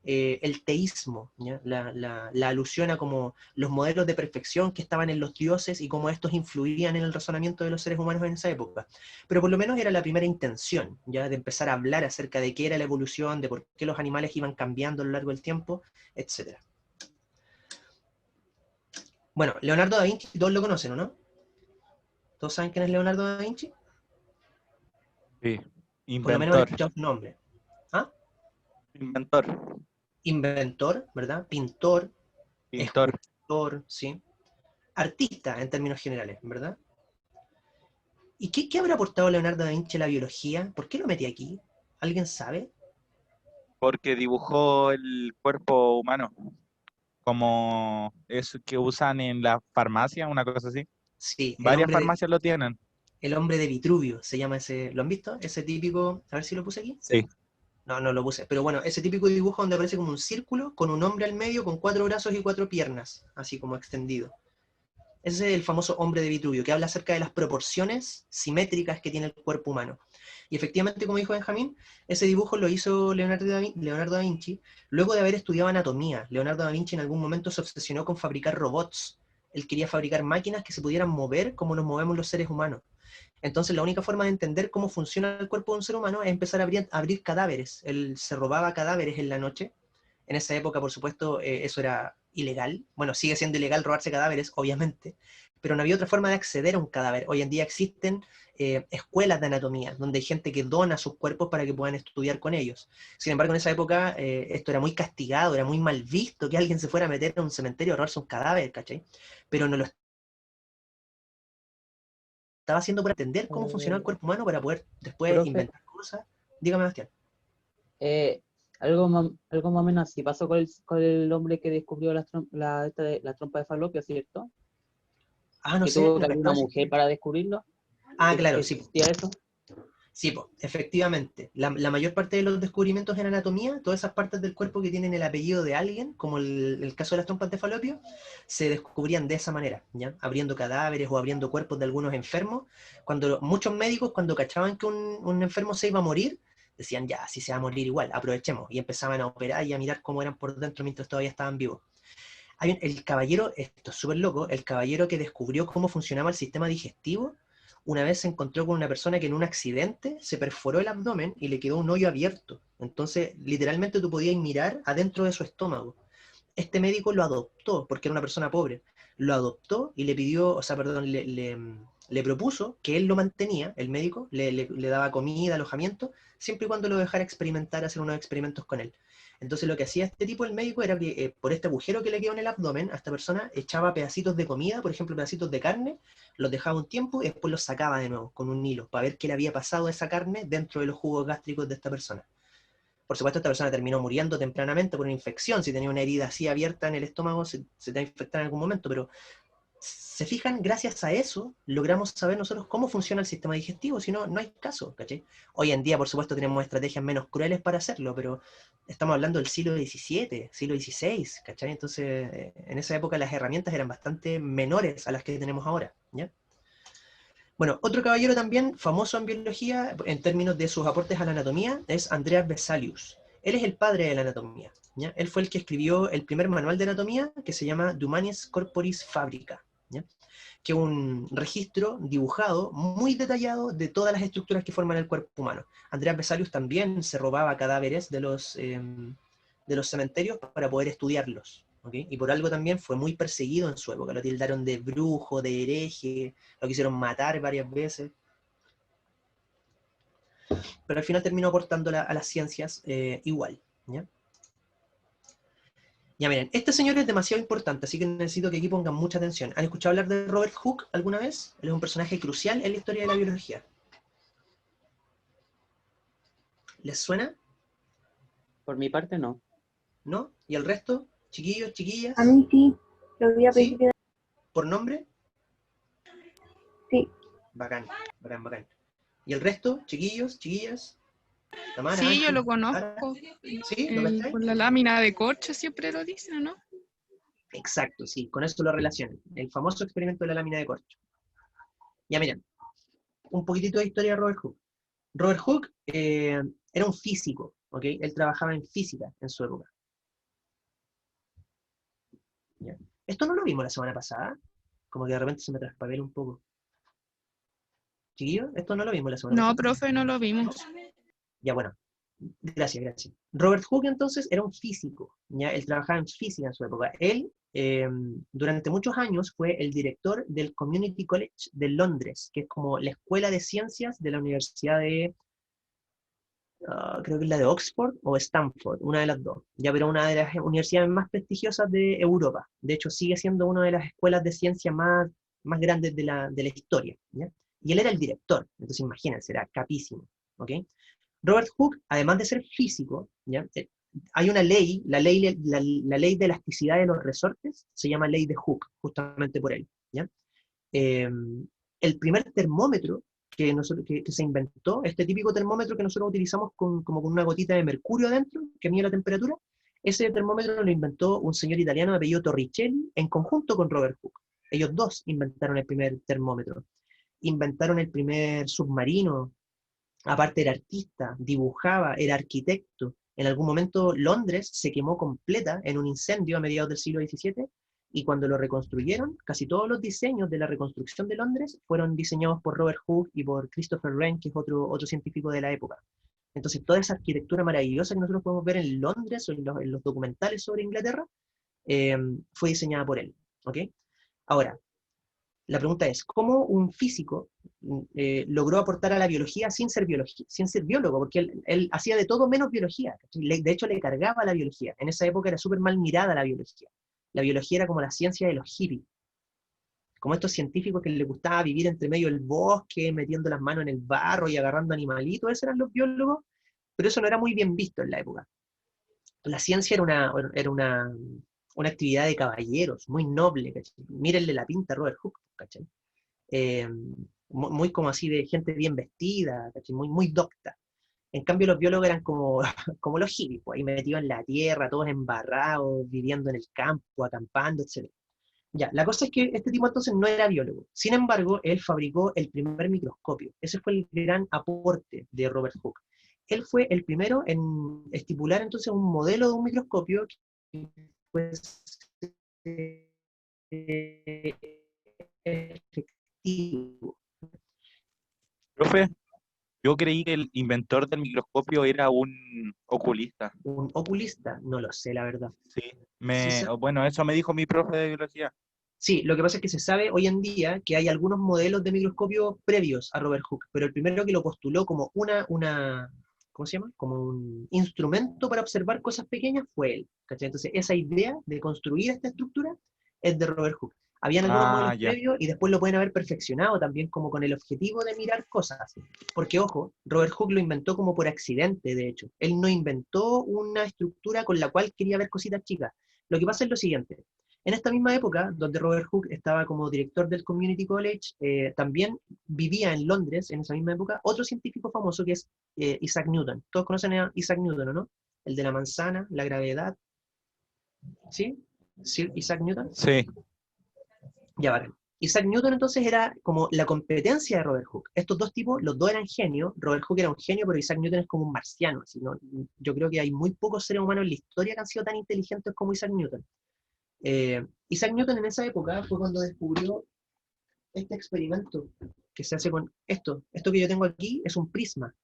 el teísmo, ¿ya? La alusión a como los modelos de perfección que estaban en los dioses y cómo estos influían en el razonamiento de los seres humanos en esa época. Pero por lo menos era la primera intención, ya de empezar a hablar acerca de qué era la evolución, de por qué los animales iban cambiando a lo largo del tiempo, etc. Bueno, Leonardo da Vinci, todos lo conocen, ¿o no? ¿Todos saben quién es Leonardo da Vinci? Sí. Por lo menos han Inventor. escuchado su nombre. ¿Ah? Inventor. Inventor, ¿verdad? Pintor, Pintor. escultor, ¿sí? Artista en términos generales, ¿verdad? ¿Y qué habrá aportado Leonardo da Vinci a la biología? ¿Por qué lo metí aquí? ¿Alguien sabe? Porque dibujó el cuerpo humano, como eso que usan en la farmacia, una cosa así. Sí, Varias farmacias lo tienen. el hombre de Vitruvio se llama ese. ¿Lo han visto? Ese típico. A ver si lo puse aquí. Sí. No, no lo puse. Pero bueno, ese típico dibujo donde aparece como un círculo con un hombre al medio con 4 brazos y 4 piernas, así como extendido. Ese es el famoso hombre de Vitruvio, que habla acerca de las proporciones simétricas que tiene el cuerpo humano. Y efectivamente, como dijo Benjamín, ese dibujo lo hizo Leonardo da Vinci luego de haber estudiado anatomía. Leonardo da Vinci en algún momento se obsesionó con fabricar robots. Él quería fabricar máquinas que se pudieran mover como nos movemos los seres humanos. Entonces la única forma de entender cómo funciona el cuerpo de un ser humano es empezar a abrir cadáveres. Él se robaba cadáveres en la noche. En esa época, por supuesto, eso era ilegal. Bueno, sigue siendo ilegal robarse cadáveres, obviamente, pero no había otra forma de acceder a un cadáver. Hoy en día existen escuelas de anatomía, donde hay gente que dona sus cuerpos para que puedan estudiar con ellos. Sin embargo, en esa época esto era muy castigado, era muy mal visto que alguien se fuera a meter en un cementerio a robarse un cadáver, ¿cachai? Pero no lo estaba haciendo para entender cómo funcionaba el cuerpo humano para poder después Profe, inventar cosas. Dígame, Bastián. eh, algo más o menos así pasó con el hombre que descubrió la trompa de Falopio, ¿cierto? Ah, no Que sé, tuvo que ¿me haber una puedes mujer decir? para descubrirlo. Ah, ¿Que claro, sí. existía eso? Sí, po, efectivamente. La mayor parte de los descubrimientos en anatomía, todas esas partes del cuerpo que tienen el apellido de alguien, como el caso de las trompas de Falopio, se descubrían de esa manera, ¿ya? Abriendo cadáveres o abriendo cuerpos de algunos enfermos. Muchos médicos, cuando cachaban que un enfermo se iba a morir, decían, ya, si se va a morir igual, aprovechemos. Y empezaban a operar y a mirar cómo eran por dentro mientras todavía estaban vivos. El caballero, esto es súper loco, el caballero que descubrió cómo funcionaba el sistema digestivo, una vez se encontró con una persona que en un accidente se perforó el abdomen y le quedó un hoyo abierto. Entonces, literalmente tú podías mirar adentro de su estómago. Este médico lo adoptó, porque era una persona pobre. Lo adoptó y le pidió, o sea, perdón, le propuso que él lo mantenía, el médico, le daba comida, alojamiento, siempre y cuando lo dejara experimentar, hacer unos experimentos con él. Entonces lo que hacía este tipo, el médico, era que por este agujero que le quedó en el abdomen, a esta persona echaba pedacitos de comida, por ejemplo, pedacitos de carne, los dejaba un tiempo y después los sacaba de nuevo con un hilo, para ver qué le había pasado a esa carne dentro de los jugos gástricos de esta persona. Por supuesto, esta persona terminó muriendo tempranamente por una infección. Si tenía una herida así abierta en el estómago, se te va a infectar en algún momento. Pero, se fijan, gracias a eso logramos saber nosotros cómo funciona el sistema digestivo. Si no, no hay caso, ¿cachai? Hoy en día, por supuesto, tenemos estrategias menos crueles para hacerlo, pero estamos hablando del siglo XVII, siglo XVI, ¿cachai? Entonces, en esa época las herramientas eran bastante menores a las que tenemos ahora, ¿ya? Bueno, otro caballero también famoso en biología, en términos de sus aportes a la anatomía, es Andreas Vesalius. Él es el padre de la anatomía, ¿ya? Él fue el que escribió el primer manual de anatomía, que se llama De Humanitas Corporis Fabrica, ¿ya? Que es un registro dibujado, muy detallado, de todas las estructuras que forman el cuerpo humano. Andreas Vesalius también se robaba cadáveres de los cementerios para poder estudiarlos. ¿Okay? Y por algo también fue muy perseguido en su época. Lo tildaron de brujo, de hereje, lo quisieron matar varias veces. Pero al final terminó aportando a las ciencias igual. ¿Ya? Ya miren, este señor es demasiado importante, así que necesito que aquí pongan mucha atención. ¿Han escuchado hablar de Robert Hooke alguna vez? Él es un personaje crucial en la historia de la biología. ¿Les suena? Por mi parte, no. ¿No? ¿Y el resto? Chiquillos, chiquillas. A mí sí, lo vi a ¿Sí? principio ¿Por nombre? sí. Bacán, bacán, bacán. ¿Y el resto? Chiquillos, chiquillas. Tamara, Sí, yo Ángel, lo Sara. conozco. ¿Sí? ¿Lo pescáis? Por la lámina de corcho siempre lo dicen, ¿no? Exacto, sí, con eso lo relacionan. El famoso experimento de la lámina de corcho. Ya miren, un poquitito de historia de Robert Hooke. Robert Hooke era un físico, ¿ok? Él trabajaba en física en su época. ¿Ya? Esto no lo vimos la semana pasada, como que de repente se me traspapela un poco. Chiquillo, esto no lo vimos la semana No, pasada. profe, no lo vimos. Ya, bueno, gracias, gracias. Robert Hooke entonces era un físico, ¿ya? Él trabajaba en física en su época. Él, durante muchos años, fue el director del Community College de Londres, que es como la escuela de ciencias de la Universidad de, creo que es la de Oxford o Stanford, una de las dos. Ya, pero una de las universidades más prestigiosas de Europa. De hecho, sigue siendo una de las escuelas de ciencia más grandes de la historia, ¿ya? Y él era el director, entonces imagínense, era capísimo, ¿ok? Robert Hooke, además de ser físico, ¿ya? Hay una ley, la ley de elasticidad de los resortes, se llama ley de Hooke, justamente por él. ¿Ya? Eh, el primer termómetro que se inventó, este típico termómetro que nosotros utilizamos como con una gotita de mercurio adentro, que mide la temperatura, ese termómetro lo inventó un señor italiano de apellido Torricelli en conjunto con Robert Hooke. Ellos dos inventaron el primer termómetro. Inventaron el primer submarino. Aparte era artista, dibujaba, era arquitecto. En algún momento Londres se quemó completa en un incendio a mediados del siglo XVII y cuando lo reconstruyeron, casi todos los diseños de la reconstrucción de Londres fueron diseñados por Robert Hooke y por Christopher Wren, que es otro científico de la época. Entonces toda esa arquitectura maravillosa que nosotros podemos ver en Londres o en los documentales sobre Inglaterra, fue diseñada por él. ¿Ok? Ahora, la pregunta es, ¿cómo un físico logró aportar a la biología sin ser biólogo? Porque él hacía de todo menos biología. De hecho, le cargaba la biología. En esa época era súper mal mirada la biología. La biología era como la ciencia de los hippies. Como estos científicos que les gustaba vivir entre medio del bosque, metiendo las manos en el barro y agarrando animalitos. Esos eran los biólogos, pero eso no era muy bien visto en la época. La ciencia era una actividad de caballeros, muy noble. ¿Cachai? Mírenle la pinta a Robert Hooke, ¿cachai? eh, muy como así de gente bien vestida, ¿cachai? Muy docta. En cambio los biólogos eran como, como los hippies, pues, ahí metidos en la tierra, todos embarrados, viviendo en el campo, acampando, etc. Ya, la cosa es que este tipo entonces no era biólogo. Sin embargo, él fabricó el primer microscopio. Ese fue el gran aporte de Robert Hooke. Él fue el primero en estipular entonces un modelo de un microscopio que pues, efectivo. Profe, yo creí que el inventor del microscopio era un oculista. Un oculista, no lo sé, la verdad. Sí, Sí, bueno, eso me dijo mi profe de biología. sí, lo que pasa es que se sabe hoy en día que hay algunos modelos de microscopio previos a Robert Hooke, pero el primero que lo postuló como ¿cómo se llama? Como un instrumento para observar cosas pequeñas fue él. ¿Cachai? Entonces, esa idea de construir esta estructura es de Robert Hooke. Habían algunos Ah, modelos ya. previos y después lo pueden haber perfeccionado también como con el objetivo de mirar cosas. Porque, ojo, Robert Hooke lo inventó como por accidente, de hecho. Él no inventó una estructura con la cual quería ver cositas chicas. Lo que pasa es lo siguiente. En esta misma época, donde Robert Hooke estaba como director del Community College, también vivía en Londres, en esa misma época, otro científico famoso que es Isaac Newton. Todos conocen a Isaac Newton, ¿o no? El de la manzana, la gravedad. ¿Sí? ¿Sí? Isaac Newton. Sí. Ya, vale. Isaac Newton entonces era como la competencia de Robert Hooke. Estos dos tipos, los dos eran genios. Robert Hooke era un genio, pero Isaac Newton es como un marciano. Así, ¿no? Yo creo que hay muy pocos seres humanos en la historia que han sido tan inteligentes como Isaac Newton. Isaac Newton en esa época fue cuando descubrió este experimento que se hace con esto. Esto que yo tengo aquí es un prisma.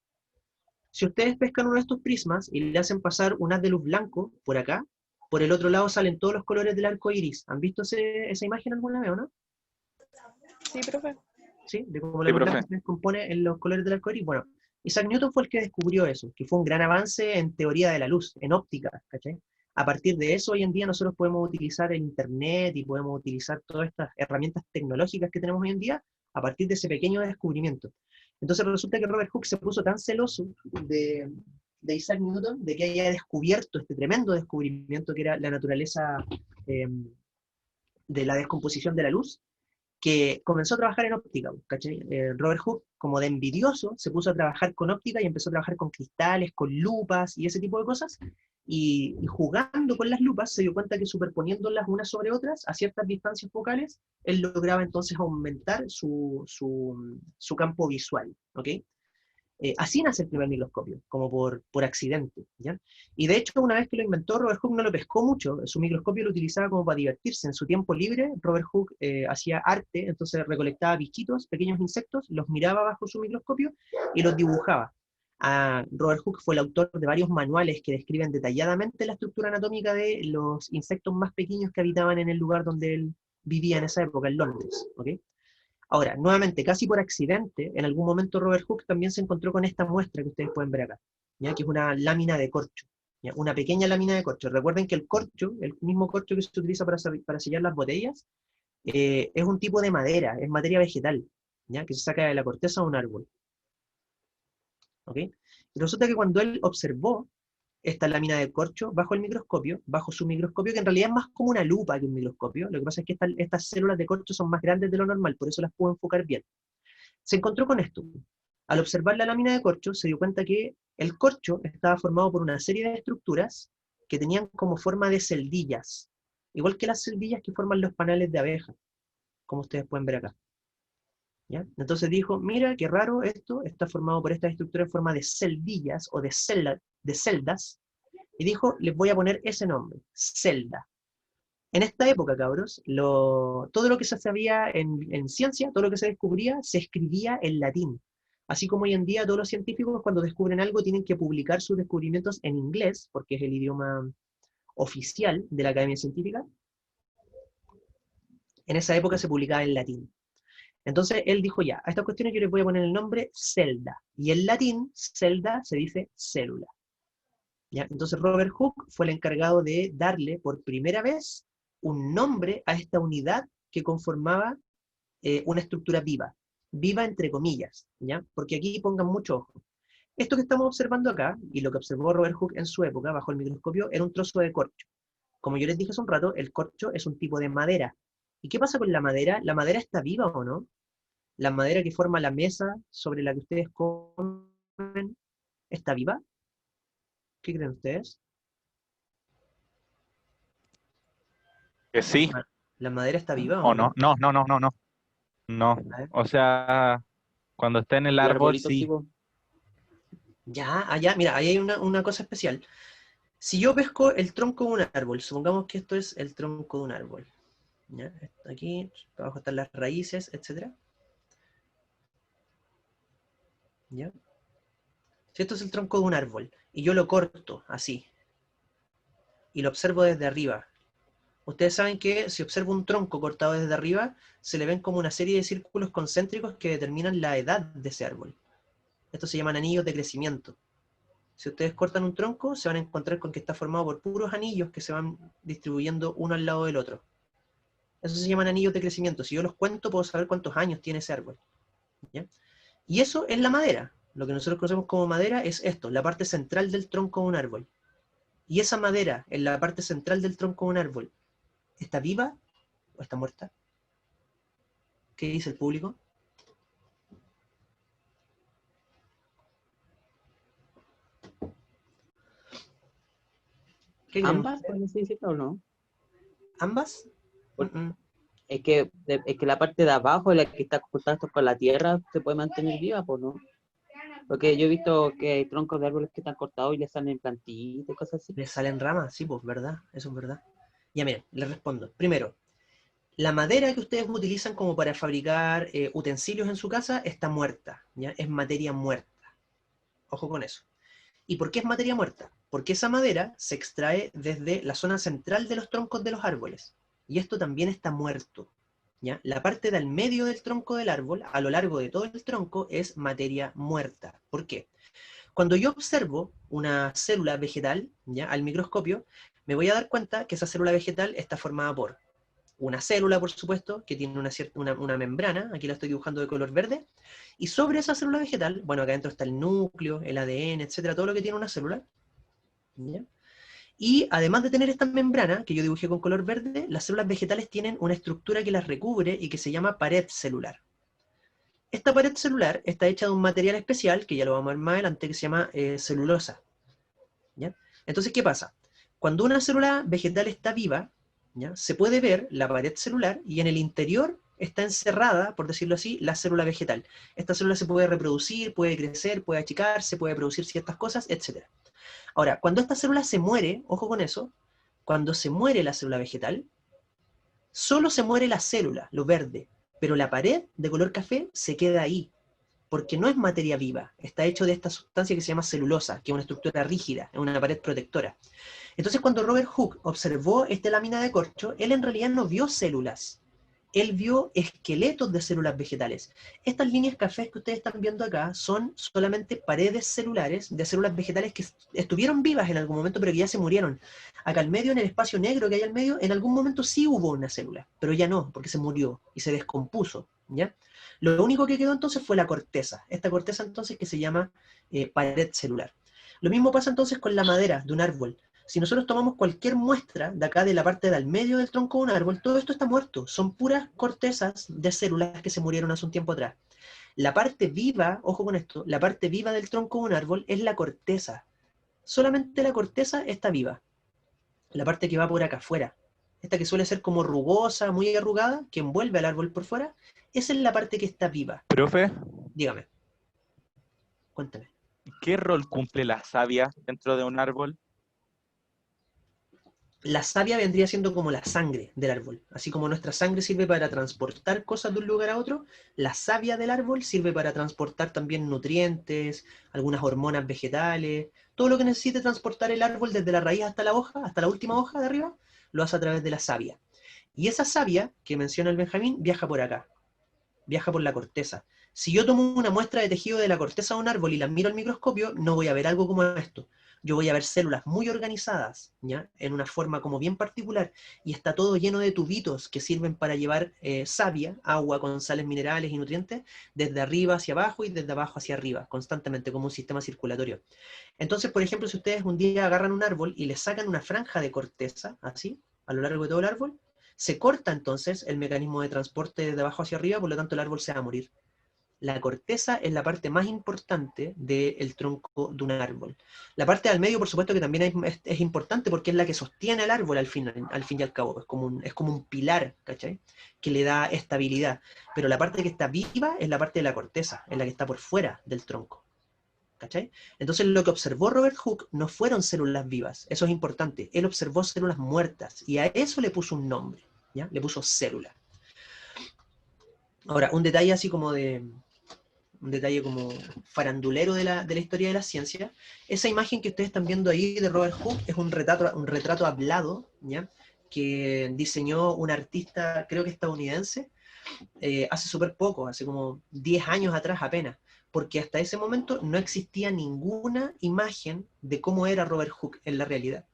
Si ustedes pescan uno de estos prismas y le hacen pasar un haz de luz blanco por acá, por el otro lado salen todos los colores del arco iris. ¿Han visto esa imagen alguna vez o no? Sí, profe. ¿Sí? De cómo la Sí, luz profe. blanca se descompone en los colores del arco iris. Bueno, Isaac Newton fue el que descubrió eso, que fue un gran avance en teoría de la luz, en óptica, ¿cachai? A partir de eso, hoy en día nosotros podemos utilizar el Internet y podemos utilizar todas estas herramientas tecnológicas que tenemos hoy en día a partir de ese pequeño descubrimiento. Entonces resulta que Robert Hooke se puso tan celoso de Isaac Newton, de que haya descubierto este tremendo descubrimiento que era la naturaleza de la descomposición de la luz, que comenzó a trabajar en óptica, ¿cachai? Robert Hooke, como de envidioso, se puso a trabajar con óptica y empezó a trabajar con cristales, con lupas y ese tipo de cosas, y jugando con las lupas se dio cuenta que superponiéndolas unas sobre otras a ciertas distancias focales, él lograba entonces aumentar su campo visual, ¿ok? Así nace el primer microscopio, como por accidente, ¿ya? Y de hecho, una vez que lo inventó, Robert Hooke no lo pescó mucho, su microscopio lo utilizaba como para divertirse. En su tiempo libre, Robert Hooke hacía arte, entonces recolectaba bichitos, pequeños insectos, los miraba bajo su microscopio y los dibujaba. Robert Hooke fue el autor de varios manuales que describen detalladamente la estructura anatómica de los insectos más pequeños que habitaban en el lugar donde él vivía en esa época, en Londres, ¿ok? Ahora, nuevamente, casi por accidente, en algún momento Robert Hooke también se encontró con esta muestra que ustedes pueden ver acá, ¿ya? Que es una lámina de corcho, ¿ya? Una pequeña lámina de corcho. Recuerden que el corcho, el mismo corcho que se utiliza para sellar las botellas, es un tipo de madera, es materia vegetal, ¿ya? Que se saca de la corteza de un árbol. ¿Ok? Y resulta que cuando él observó esta lámina de corcho bajo su microscopio, que en realidad es más como una lupa que un microscopio, lo que pasa es que estas células de corcho son más grandes de lo normal, por eso las puedo enfocar bien. Se encontró con esto. Al observar la lámina de corcho, se dio cuenta que el corcho estaba formado por una serie de estructuras que tenían como forma de celdillas, igual que las celdillas que forman los panales de abeja, como ustedes pueden ver acá. ¿Ya? Entonces dijo, mira, qué raro esto, está formado por estas estructuras en forma de celdillas o de celdas, y dijo, les voy a poner ese nombre, celda. En esta época, cabros, todo lo que se sabía en ciencia, todo lo que se descubría, se escribía en latín. Así como hoy en día todos los científicos cuando descubren algo tienen que publicar sus descubrimientos en inglés, porque es el idioma oficial de la Academia Científica, en esa época se publicaba en latín. Entonces él dijo, ya, a estas cuestiones yo les voy a poner el nombre celda. Y en latín, celda se dice célula. ¿Ya? Entonces Robert Hooke fue el encargado de darle por primera vez un nombre a esta unidad que conformaba una estructura viva. Viva entre comillas, ¿ya? Porque aquí pongan mucho ojo. Esto que estamos observando acá, y lo que observó Robert Hooke en su época, bajo el microscopio, era un trozo de corcho. Como yo les dije hace un rato, el corcho es un tipo de madera. ¿Y qué pasa con la madera? ¿La madera está viva o no? ¿La madera que forma la mesa sobre la que ustedes comen está viva? ¿Qué creen ustedes? Que sí, ¿La madera está viva o o no? no. No. A ver. O sea, cuando está en el El árbol, arbolito, sí. sí, po. Ya, allá, mira, ahí hay una cosa especial. Si yo pesco el tronco de un árbol, supongamos que esto es el tronco de un árbol. ¿Ya? Aquí, abajo están las raíces, etc. ¿Ya? Si esto es el tronco de un árbol, y yo lo corto así, y lo observo desde arriba, ustedes saben que si observo un tronco cortado desde arriba, se le ven como una serie de círculos concéntricos que determinan la edad de ese árbol. Estos se llaman anillos de crecimiento. Si ustedes cortan un tronco, se van a encontrar con que está formado por puros anillos que se van distribuyendo uno al lado del otro. Eso se llaman anillos de crecimiento. Si yo los cuento, puedo saber cuántos años tiene ese árbol. ¿Ya? Y eso es la madera. Lo que nosotros conocemos como madera es esto, la parte central del tronco de un árbol. Y esa madera, en la parte central del tronco de un árbol, ¿está viva o está muerta? ¿Qué dice el público? ¿Qué creen ¿Ambas, ustedes? por así decirlo, o no? ¿Ambas? Por- Mm. Es que la parte de abajo, la que está en contacto con la tierra, se puede mantener viva, pues no. Porque yo he visto que hay troncos de árboles que están cortados y le salen plantitas y cosas así. ¿Les salen ramas? Sí, pues, ¿verdad? Eso es verdad. Ya miren, les respondo. Primero, la madera que ustedes utilizan como para fabricar utensilios en su casa está muerta, ¿ya? Es materia muerta. Ojo con eso. ¿Y por qué es materia muerta? Porque esa madera se extrae desde la zona central de los troncos de los árboles. Y esto también está muerto, ¿ya? La parte del medio del tronco del árbol, a lo largo de todo el tronco, es materia muerta. ¿Por qué? Cuando yo observo una célula vegetal, ¿ya? Al microscopio, me voy a dar cuenta que esa célula vegetal está formada por una célula, por supuesto, que tiene una membrana, aquí la estoy dibujando de color verde, y sobre esa célula vegetal, bueno, acá adentro está el núcleo, el ADN, etcétera, todo lo que tiene una célula, ¿ya? Y además de tener esta membrana, que yo dibujé con color verde, las células vegetales tienen una estructura que las recubre y que se llama pared celular. Esta pared celular está hecha de un material especial, que ya lo vamos a ver más adelante, que se llama celulosa, ¿ya? Entonces, ¿qué pasa? Cuando una célula vegetal está viva, ¿ya? Se puede ver la pared celular y en el interior está encerrada, por decirlo así, la célula vegetal. Esta célula se puede reproducir, puede crecer, puede achicarse, puede producir ciertas cosas, etc. Ahora, cuando esta célula se muere, ojo con eso, cuando se muere la célula vegetal, solo se muere la célula, lo verde, pero la pared de color café se queda ahí, porque no es materia viva, está hecho de esta sustancia que se llama celulosa, que es una estructura rígida, es una pared protectora. Entonces, cuando Robert Hooke observó esta lámina de corcho, él en realidad no vio células, él vio esqueletos de células vegetales. Estas líneas cafés que ustedes están viendo acá son solamente paredes celulares de células vegetales que estuvieron vivas en algún momento, pero que ya se murieron. Acá al medio, en el espacio negro que hay al medio, en algún momento sí hubo una célula, pero ya no, porque se murió y se descompuso, ¿ya? Lo único que quedó entonces fue la corteza, esta corteza entonces que se llama pared celular. Lo mismo pasa entonces con la madera de un árbol. Si nosotros tomamos cualquier muestra de acá de la parte del medio del tronco de un árbol, todo esto está muerto. Son puras cortezas de células que se murieron hace un tiempo atrás. La parte viva, ojo con esto, la parte viva del tronco de un árbol es la corteza. Solamente la corteza está viva. La parte que va por acá afuera, esta que suele ser como rugosa, muy arrugada, que envuelve al árbol por fuera, esa es la parte que está viva. Profe, Dígame. Cuéntame. ¿qué rol cumple la savia dentro de un árbol? La savia vendría siendo como la sangre del árbol. Así como nuestra sangre sirve para transportar cosas de un lugar a otro, la savia del árbol sirve para transportar también nutrientes, algunas hormonas vegetales, todo lo que necesite transportar el árbol desde la raíz hasta la hoja, hasta la última hoja de arriba, lo hace a través de la savia. Y esa savia que menciona el Benjamín viaja por acá, viaja por la corteza. Si yo tomo una muestra de tejido de la corteza de un árbol y la miro al microscopio, no voy a ver algo como esto. Yo voy a ver células muy organizadas, ¿ya? En una forma como bien particular, y está todo lleno de tubitos que sirven para llevar savia, agua con sales minerales y nutrientes, desde arriba hacia abajo y desde abajo hacia arriba, constantemente, como un sistema circulatorio. Entonces, por ejemplo, si ustedes un día agarran un árbol y le sacan una franja de corteza, así, a lo largo de todo el árbol, se corta entonces el mecanismo de transporte desde abajo hacia arriba, por lo tanto el árbol se va a morir. La corteza es la parte más importante del tronco de un árbol. La parte del medio, por supuesto, que también es importante porque es la que sostiene al árbol al fin y al cabo. Es como un pilar, ¿cachai? Que le da estabilidad. Pero la parte que está viva es la parte de la corteza, es la que está por fuera del tronco. ¿Cachai? Entonces lo que observó Robert Hooke no fueron células vivas, eso es importante. Él observó células muertas y a eso le puso un nombre, ¿ya? Le puso célula. Ahora, un detalle así como un detalle como farandulero de la historia de la ciencia, esa imagen que ustedes están viendo ahí de Robert Hooke es un retrato hablado, ¿ya? Que diseñó un artista, creo que estadounidense, hace súper poco, hace como 10 años atrás apenas, porque hasta ese momento no existía ninguna imagen de cómo era Robert Hooke en la realidad.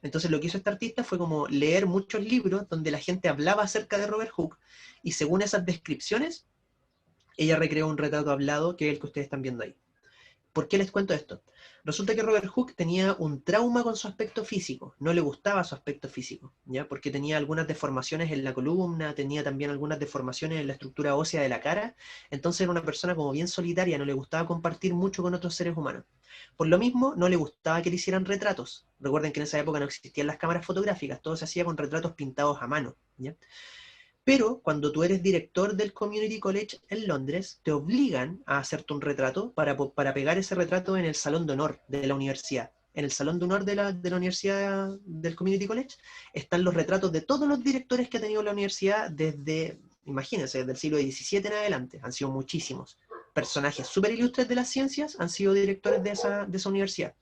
Entonces lo que hizo este artista fue como leer muchos libros donde la gente hablaba acerca de Robert Hooke, y según esas descripciones, ella recreó un retrato hablado que es el que ustedes están viendo ahí. ¿Por qué les cuento esto? Resulta que Robert Hooke tenía un trauma con su aspecto físico, no le gustaba su aspecto físico, ¿ya? Porque tenía algunas deformaciones en la columna, tenía también algunas deformaciones en la estructura ósea de la cara, entonces era una persona como bien solitaria, no le gustaba compartir mucho con otros seres humanos. Por lo mismo, no le gustaba que le hicieran retratos. Recuerden que en esa época no existían las cámaras fotográficas, todo se hacía con retratos pintados a mano, ¿ya? Pero cuando tú eres director del Community College en Londres, te obligan a hacerte un retrato para pegar ese retrato en el salón de honor de la universidad. En el salón de honor de la universidad del Community College están los retratos de todos los directores que ha tenido la universidad desde, imagínense, desde el siglo XVII en adelante. Han sido muchísimos. Personajes súper ilustres de las ciencias han sido directores de esa universidad.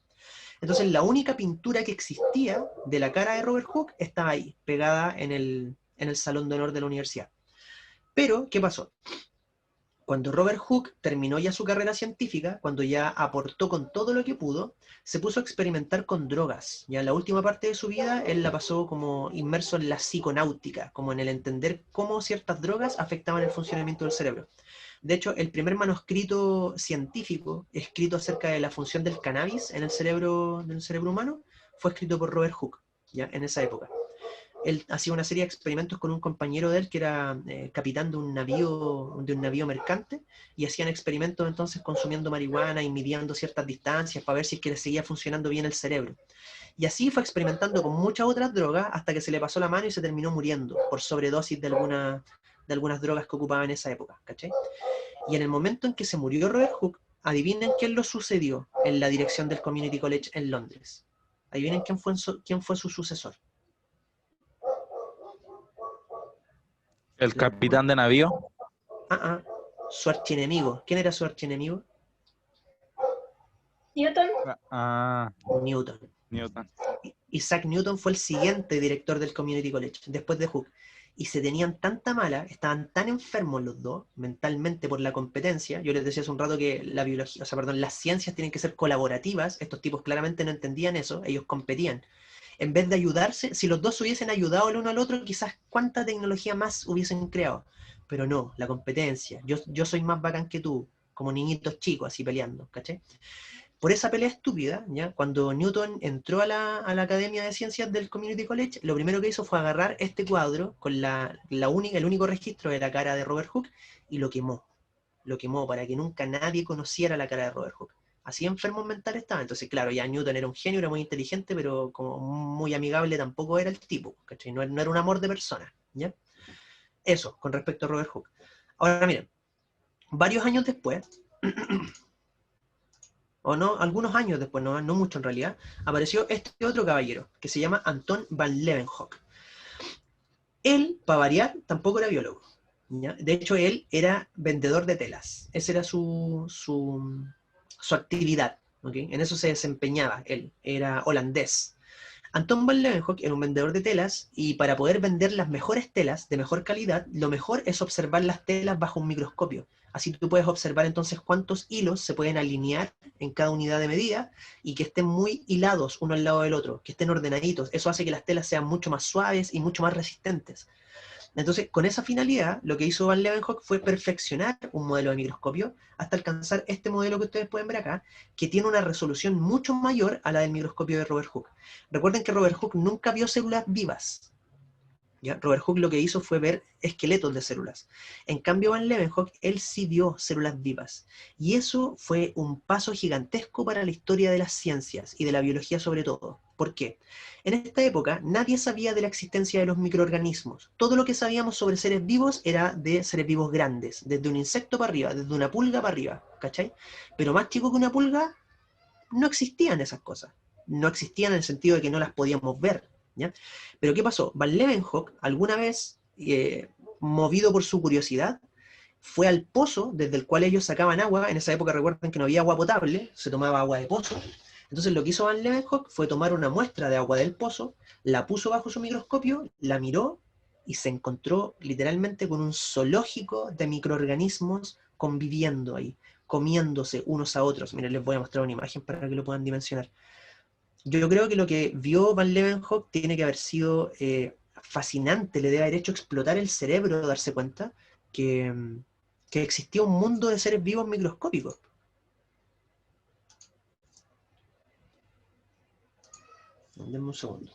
Entonces la única pintura que existía de la cara de Robert Hooke estaba ahí, pegada en el salón de honor de la universidad. Pero, ¿qué pasó? Cuando Robert Hooke terminó ya su carrera científica, cuando ya aportó con todo lo que pudo, se puso a experimentar con drogas. Ya en la última parte de su vida, él la pasó como inmerso en la psiconáutica, como en el entender cómo ciertas drogas afectaban el funcionamiento del cerebro. De hecho, el primer manuscrito científico escrito acerca de la función del cannabis en el cerebro humano fue escrito por Robert Hooke, ya en esa época. Él hacía una serie de experimentos con un compañero de él que era capitán de un navío mercante, y hacían experimentos entonces consumiendo marihuana y midiendo ciertas distancias para ver si es que le seguía funcionando bien el cerebro. Y así fue experimentando con muchas otras drogas hasta que se le pasó la mano y se terminó muriendo por sobredosis de algunas drogas que ocupaba en esa época, ¿cachai? Y en el momento en que se murió Robert Hooke, adivinen quién lo sucedió en la dirección del Community College en Londres. Adivinen quién fue su sucesor. El capitán de navío. Su archienemigo. ¿Quién era su archienemigo? Newton. Newton. Newton. Isaac Newton fue el siguiente director del Community College, después de Hooke. Y se tenían tanta mala, estaban tan enfermos los dos, mentalmente por la competencia. Yo les decía hace un rato que las ciencias tienen que ser colaborativas. Estos tipos claramente no entendían eso, ellos competían. En vez de ayudarse, si los dos se hubiesen ayudado el uno al otro, quizás cuánta tecnología más hubiesen creado. Pero no, la competencia. Yo soy más bacán que tú, como niñitos chicos, así peleando, ¿cachai? Por esa pelea estúpida, ¿ya? Cuando Newton entró a la Academia de Ciencias del Community College, lo primero que hizo fue agarrar este cuadro con el único registro de la cara de Robert Hooke y lo quemó. Lo quemó para que nunca nadie conociera la cara de Robert Hooke. Así enfermo mental estaba. Entonces, claro, ya Newton era un genio, era muy inteligente, pero como muy amigable tampoco era el tipo, ¿cachai? No era un amor de persona, ¿ya? Eso, con respecto a Robert Hooke. Ahora, miren, varios años después, o no, algunos años después, no mucho en realidad, apareció este otro caballero, que se llama Anton van Leeuwenhoek. Él, para variar, tampoco era biólogo, ¿ya? De hecho, él era vendedor de telas. Esa era su actividad, ¿okay? En eso se desempeñaba él, era holandés. Anton van Leeuwenhoek era un vendedor de telas, y para poder vender las mejores telas de mejor calidad, lo mejor es observar las telas bajo un microscopio. Así tú puedes observar entonces cuántos hilos se pueden alinear en cada unidad de medida y que estén muy hilados uno al lado del otro, que estén ordenaditos. Eso hace que las telas sean mucho más suaves y mucho más resistentes. Entonces, con esa finalidad, lo que hizo Van Leeuwenhoek fue perfeccionar un modelo de microscopio hasta alcanzar este modelo que ustedes pueden ver acá, que tiene una resolución mucho mayor a la del microscopio de Robert Hooke. Recuerden que Robert Hooke nunca vio células vivas, ¿ya? Robert Hooke lo que hizo fue ver esqueletos de células. En cambio, Van Leeuwenhoek, él sí vio células vivas. Y eso fue un paso gigantesco para la historia de las ciencias y de la biología sobre todo. ¿Por qué? En esta época nadie sabía de la existencia de los microorganismos. Todo lo que sabíamos sobre seres vivos era de seres vivos grandes, desde un insecto para arriba, desde una pulga para arriba, ¿cachai? Pero más chico que una pulga, no existían esas cosas. No existían en el sentido de que no las podíamos ver, ¿ya? Pero ¿qué pasó? Van Leeuwenhoek alguna vez, movido por su curiosidad, fue al pozo desde el cual ellos sacaban agua. En esa época recuerden que no había agua potable, se tomaba agua de pozo. Entonces lo que hizo Van Leeuwenhoek fue tomar una muestra de agua del pozo, la puso bajo su microscopio, la miró y se encontró literalmente con un zoológico de microorganismos conviviendo ahí, comiéndose unos a otros. Miren, les voy a mostrar una imagen para que lo puedan dimensionar. Yo creo que lo que vio Van Leeuwenhoek tiene que haber sido fascinante, le debe haber hecho explotar el cerebro, darse cuenta que existía un mundo de seres vivos microscópicos. Denme un segundo.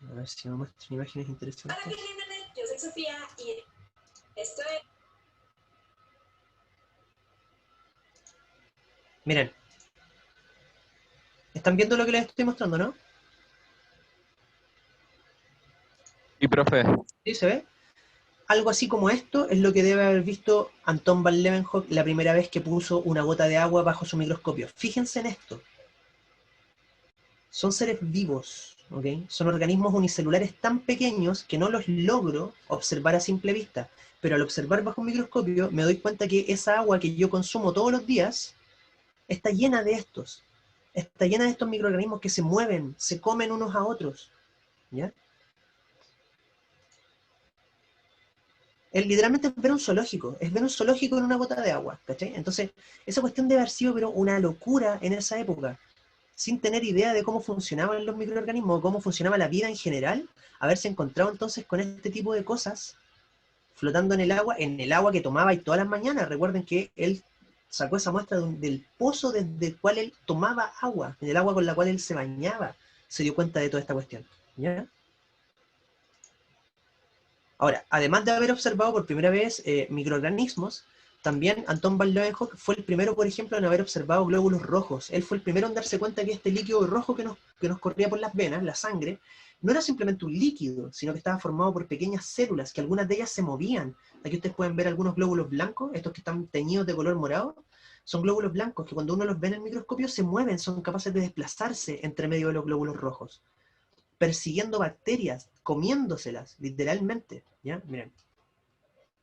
A ver si me muestran imágenes interesantes. Hola, qué linda, yo soy Sofía y esto es... Miren. ¿Están viendo lo que les estoy mostrando, no? Y profe, ¿Sí se ve? Algo así como esto es lo que debe haber visto Anton van Leeuwenhoek la primera vez que puso una gota de agua bajo su microscopio. Fíjense en esto. son seres vivos, ¿ok? Son organismos unicelulares tan pequeños que no los logro observar a simple vista, pero al observar bajo un microscopio me doy cuenta que esa agua que yo consumo todos los días está llena de estos. Está llena de estos microorganismos que se mueven, se comen unos a otros, ¿ya? Es literalmente es ver un zoológico, es ver un zoológico en una gota de agua, ¿cachai? Entonces, esa cuestión debe haber sido pero una locura en esa época, sin tener idea de cómo funcionaban los microorganismos, cómo funcionaba la vida en general, haberse encontrado entonces con este tipo de cosas flotando en el agua que tomaba y todas las mañanas. Recuerden que él sacó esa muestra del pozo desde el cual él tomaba agua, en el agua con la cual él se bañaba, se dio cuenta de toda esta cuestión, ¿ya? Ahora, además de haber observado por primera vez microorganismos, también Anton van Leeuwenhoek fue el primero, por ejemplo, en haber observado glóbulos rojos. Él fue el primero en darse cuenta que este líquido rojo que nos corría por las venas, la sangre, no era simplemente un líquido, sino que estaba formado por pequeñas células, que algunas de ellas se movían. Aquí ustedes pueden ver algunos glóbulos blancos, estos que están teñidos de color morado, son glóbulos blancos que cuando uno los ve en el microscopio se mueven, son capaces de desplazarse entre medio de los glóbulos rojos, persiguiendo bacterias, comiéndoselas, literalmente, ¿ya? Miren,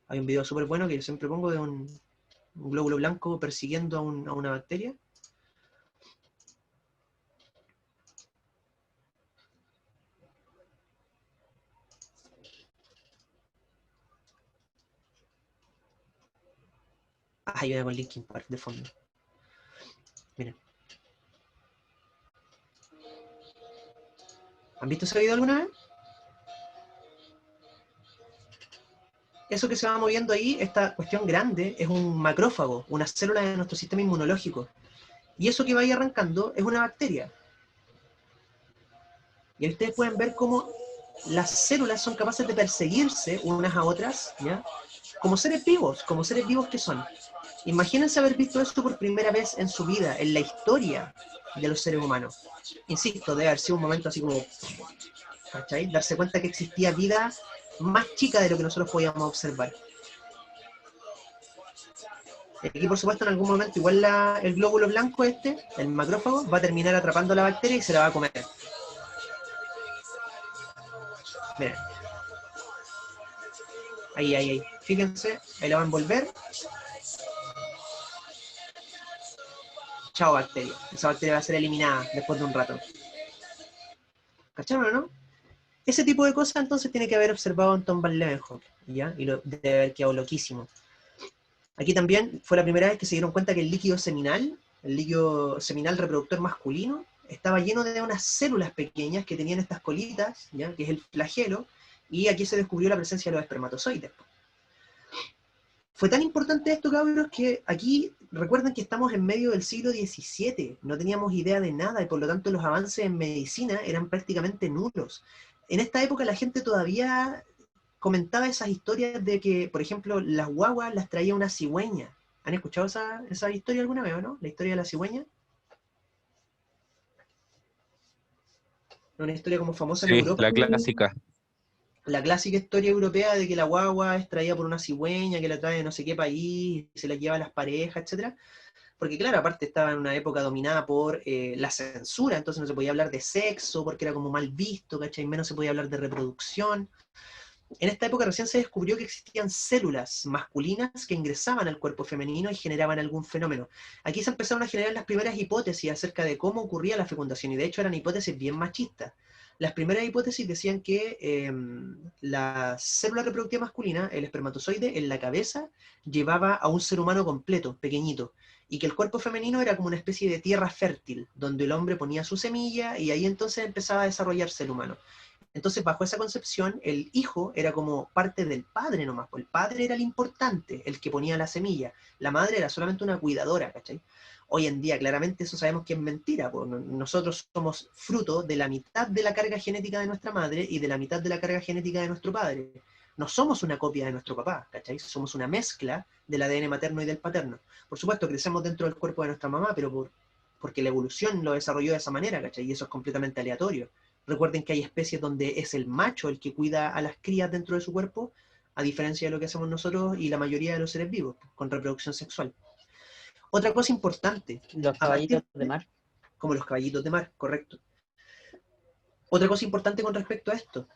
hay un video súper bueno que yo siempre pongo de un glóbulo blanco persiguiendo a una bacteria. Ah, hay una con Linkin Park de fondo. Miren. ¿Han visto ese video alguna vez? Eso que se va moviendo ahí, esta cuestión grande, es un macrófago, una célula de nuestro sistema inmunológico. Y eso que va ahí arrancando es una bacteria. Y ahí ustedes pueden ver cómo las células son capaces de perseguirse unas a otras, ¿ya? Como seres vivos que son. Imagínense haber visto esto por primera vez en su vida, en la historia de los seres humanos. Insisto, debe haber sido un momento así como, ¿cachai? Darse cuenta que existía vida más chica de lo que nosotros podíamos observar. Aquí, por supuesto, en algún momento, igual el glóbulo blanco el macrófago, va a terminar atrapando a la bacteria y se la va a comer. Miren. Ahí. Fíjense, ahí la va a envolver. Chao, bacteria. Esa bacteria va a ser eliminada después de un rato. ¿Cacharon o no? Ese tipo de cosas entonces tiene que haber observado Anton van Leeuwenhoek, ¿ya? Y debe haber quedado loquísimo. Aquí también fue la primera vez que se dieron cuenta que el líquido seminal reproductor masculino, estaba lleno de unas células pequeñas que tenían estas colitas, ¿ya? Que es el flagelo, y aquí se descubrió la presencia de los espermatozoides. Fue tan importante esto, cabros, que aquí recuerden que estamos en medio del siglo XVII, no teníamos idea de nada y por lo tanto los avances en medicina eran prácticamente nulos. En esta época la gente todavía comentaba esas historias de que, por ejemplo, las guaguas las traía una cigüeña. ¿Han escuchado esa historia alguna vez o no? La historia de la cigüeña. Una historia como famosa en Sí, Europa. la clásica. La clásica historia europea de que la guagua es traída por una cigüeña que la trae de no sé qué país, se la lleva a las parejas, etc. Porque claro, aparte estaba en una época dominada por la censura, entonces no se podía hablar de sexo porque era como mal visto, ¿cachai? Menos se podía hablar de reproducción. En esta época recién se descubrió que existían células masculinas que ingresaban al cuerpo femenino y generaban algún fenómeno. Aquí se empezaron a generar las primeras hipótesis acerca de cómo ocurría la fecundación, y de hecho eran hipótesis bien machistas. Las primeras hipótesis decían que la célula reproductiva masculina, el espermatozoide, en la cabeza, llevaba a un ser humano completo, pequeñito, y que el cuerpo femenino era como una especie de tierra fértil, donde el hombre ponía su semilla y ahí entonces empezaba a desarrollarse el humano. Entonces, bajo esa concepción, el hijo era como parte del padre nomás. El padre era el importante, el que ponía la semilla. La madre era solamente una cuidadora, ¿cachai? Hoy en día, claramente, eso sabemos que es mentira. Pues nosotros somos fruto de la mitad de la carga genética de nuestra madre y de la mitad de la carga genética de nuestro padre. No somos una copia de nuestro papá, ¿cachai? Somos una mezcla del ADN materno y del paterno. Por supuesto, crecemos dentro del cuerpo de nuestra mamá, pero porque la evolución lo desarrolló de esa manera, ¿cachai? Y eso es completamente aleatorio. Recuerden que hay especies donde es el macho el que cuida a las crías dentro de su cuerpo, a diferencia de lo que hacemos nosotros y la mayoría de los seres vivos, con reproducción sexual. Otra cosa importante. Los caballitos de mar. Como los caballitos de mar, correcto. Otra cosa importante con respecto a esto,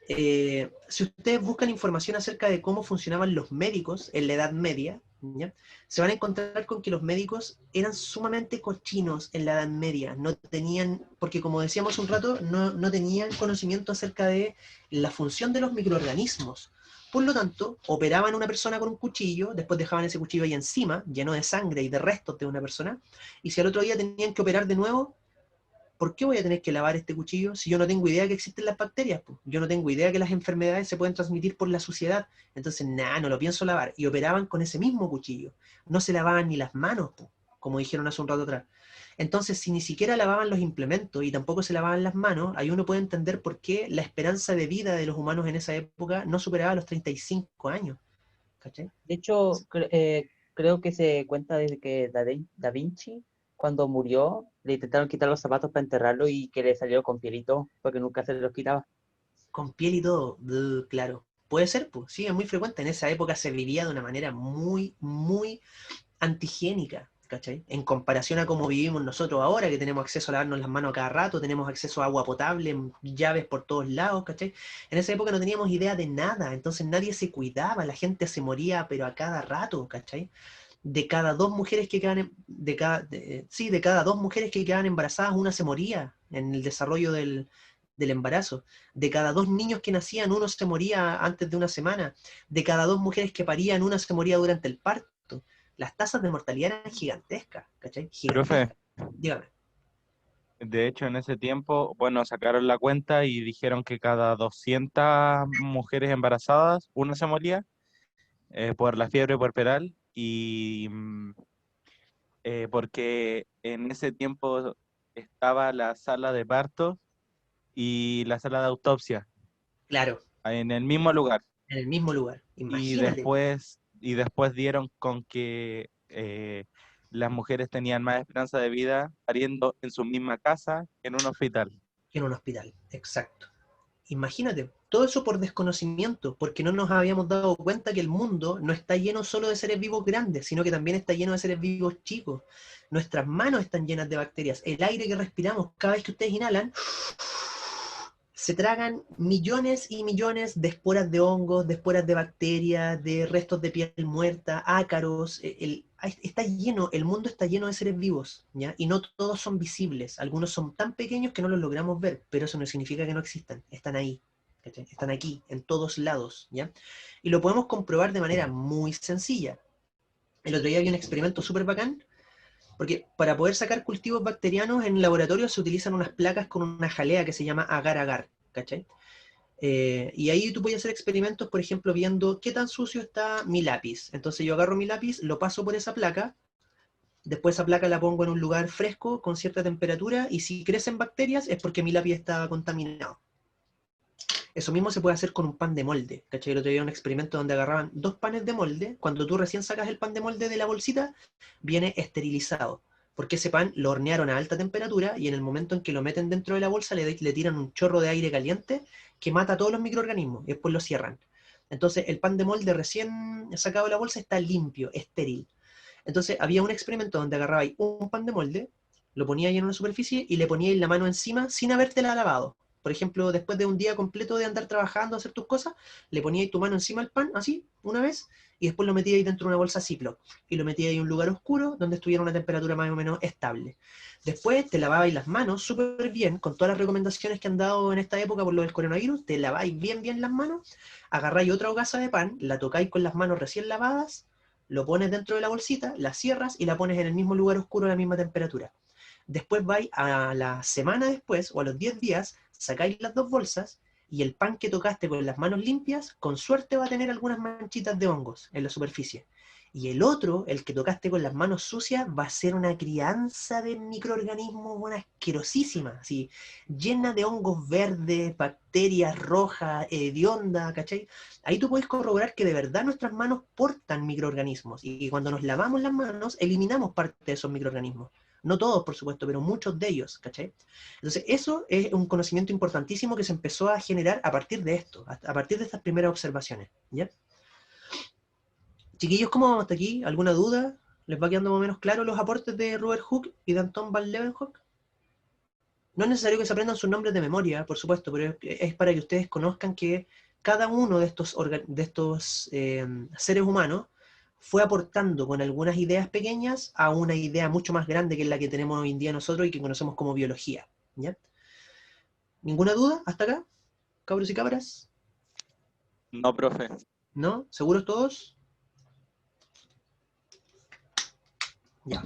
si ustedes buscan información acerca de cómo funcionaban los médicos en la Edad Media, ¿ya? Se van a encontrar con que los médicos eran sumamente cochinos en la Edad Media, no tenían, porque como decíamos un rato, no tenían conocimiento acerca de la función de los microorganismos. Por lo tanto, operaban a una persona con un cuchillo, después dejaban ese cuchillo ahí encima, lleno de sangre y de restos de una persona, y si al otro día tenían que operar de nuevo, ¿por qué voy a tener que lavar este cuchillo si yo no tengo idea que existen las bacterias? Po? Yo no tengo idea que las enfermedades se pueden transmitir por la suciedad. Entonces, nada, no lo pienso lavar. Y operaban con ese mismo cuchillo. No se lavaban ni las manos, po, como dijeron hace un rato atrás. Entonces, si ni siquiera lavaban los implementos y tampoco se lavaban las manos, ahí uno puede entender por qué la esperanza de vida de los humanos en esa época no superaba los 35 años. ¿Cachai? De hecho, creo que se cuenta desde que Da Vinci, cuando murió, le intentaron quitar los zapatos para enterrarlo y que le salió con pielito, porque nunca se los quitaba. Con piel y todo, claro. Puede ser, pues, sí, es muy frecuente. En esa época se vivía de una manera muy, muy antihigiénica, ¿cachai? En comparación a cómo vivimos nosotros ahora, que tenemos acceso a lavarnos las manos a cada rato, tenemos acceso a agua potable, llaves por todos lados, ¿cachai? En esa época no teníamos idea de nada, entonces nadie se cuidaba, la gente se moría, pero a cada rato, ¿cachai? De cada dos mujeres que quedan, de cada dos mujeres que quedaban embarazadas, una se moría en el desarrollo del embarazo. De cada dos niños que nacían, uno se moría antes de una semana. De cada dos mujeres que parían, una se moría durante el parto. Las tasas de mortalidad eran gigantescas, ¿cachai? Profe, Gigantescas. Dígame. de hecho en ese tiempo, bueno, sacaron la cuenta y dijeron que cada 200 mujeres embarazadas, una se moría por la fiebre puerperal y porque en ese tiempo estaba la sala de parto y la sala de autopsia Claro, en el mismo lugar. en el mismo lugar. Y Imagínate. después dieron con que las mujeres tenían más esperanza de vida pariendo en su misma casa que en un hospital. En un hospital, exacto. Imagínate, todo eso por desconocimiento, porque no nos habíamos dado cuenta que el mundo no está lleno solo de seres vivos grandes, sino que también está lleno de seres vivos chicos. Nuestras manos están llenas de bacterias. El aire que respiramos, cada vez que ustedes inhalan, se tragan millones y millones de esporas de hongos, de esporas de bacterias, de restos de piel muerta, ácaros. Está lleno, el mundo está lleno de seres vivos, ¿ya? Y no todos son visibles. Algunos son tan pequeños que no los logramos ver, pero eso no significa que no existan. Están ahí, ¿cachai? Están aquí, en todos lados, ¿ya? Y lo podemos comprobar de manera muy sencilla. El otro día había un experimento súper bacán, porque para poder sacar cultivos bacterianos en laboratorio se utilizan unas placas con una jalea que se llama agar-agar, ¿cachai? Y ahí tú puedes hacer experimentos, por ejemplo, viendo qué tan sucio está mi lápiz. Entonces yo agarro mi lápiz, lo paso por esa placa, después esa placa la pongo en un lugar fresco, con cierta temperatura, y si crecen bacterias es porque mi lápiz está contaminado. Eso mismo se puede hacer con un pan de molde, ¿cachai? El otro día un experimento donde agarraban dos panes de molde, cuando tú recién sacas el pan de molde de la bolsita, viene esterilizado, porque ese pan lo hornearon a alta temperatura y en el momento en que lo meten dentro de la bolsa le tiran un chorro de aire caliente que mata a todos los microorganismos y después lo cierran. Entonces el pan de molde recién sacado de la bolsa está limpio, estéril. Entonces había un experimento donde agarrabais un pan de molde, lo poníais en una superficie y le poníais la mano encima sin habértela lavado. Por ejemplo, después de un día completo de andar trabajando, hacer tus cosas, le poníais tu mano encima del pan, así, una vez, y después lo metíais dentro de una bolsa Ziploc. Y lo metíais en un lugar oscuro donde estuviera una temperatura más o menos estable. Después te lavabais las manos súper bien, con todas las recomendaciones que han dado en esta época por lo del coronavirus, te laváis bien las manos, agarráis otra hogaza de pan, la tocáis con las manos recién lavadas, lo pones dentro de la bolsita, la cierras y la pones en el mismo lugar oscuro a la misma temperatura. Después vais a la semana después, o a los 10 días, sacáis las dos bolsas y el pan que tocaste con las manos limpias, con suerte va a tener algunas manchitas de hongos en la superficie. Y el otro, el que tocaste con las manos sucias, va a ser una crianza de microorganismos, una asquerosísima, así, llena de hongos verdes, bacterias rojas, hedionda, ¿cachai? Ahí tú puedes corroborar que de verdad nuestras manos portan microorganismos y cuando nos lavamos las manos eliminamos parte de esos microorganismos. No todos, por supuesto, pero muchos de ellos, ¿cachai? Entonces, eso es un conocimiento importantísimo que se empezó a generar a partir de esto, a partir de estas primeras observaciones, ¿ya? Chiquillos, ¿cómo vamos hasta aquí? ¿Alguna duda? ¿Les va quedando más o menos claro los aportes de Robert Hooke y de Anton van Leeuwenhoek? No es necesario que se aprendan sus nombres de memoria, por supuesto, pero es para que ustedes conozcan que cada uno de estos seres humanos fue aportando con algunas ideas pequeñas a una idea mucho más grande que es la que tenemos hoy en día nosotros y que conocemos como biología. ¿Ya? ¿Ninguna duda hasta acá? ¿Cabros y cabras? No, profe. ¿No? ¿Seguros todos? Ya.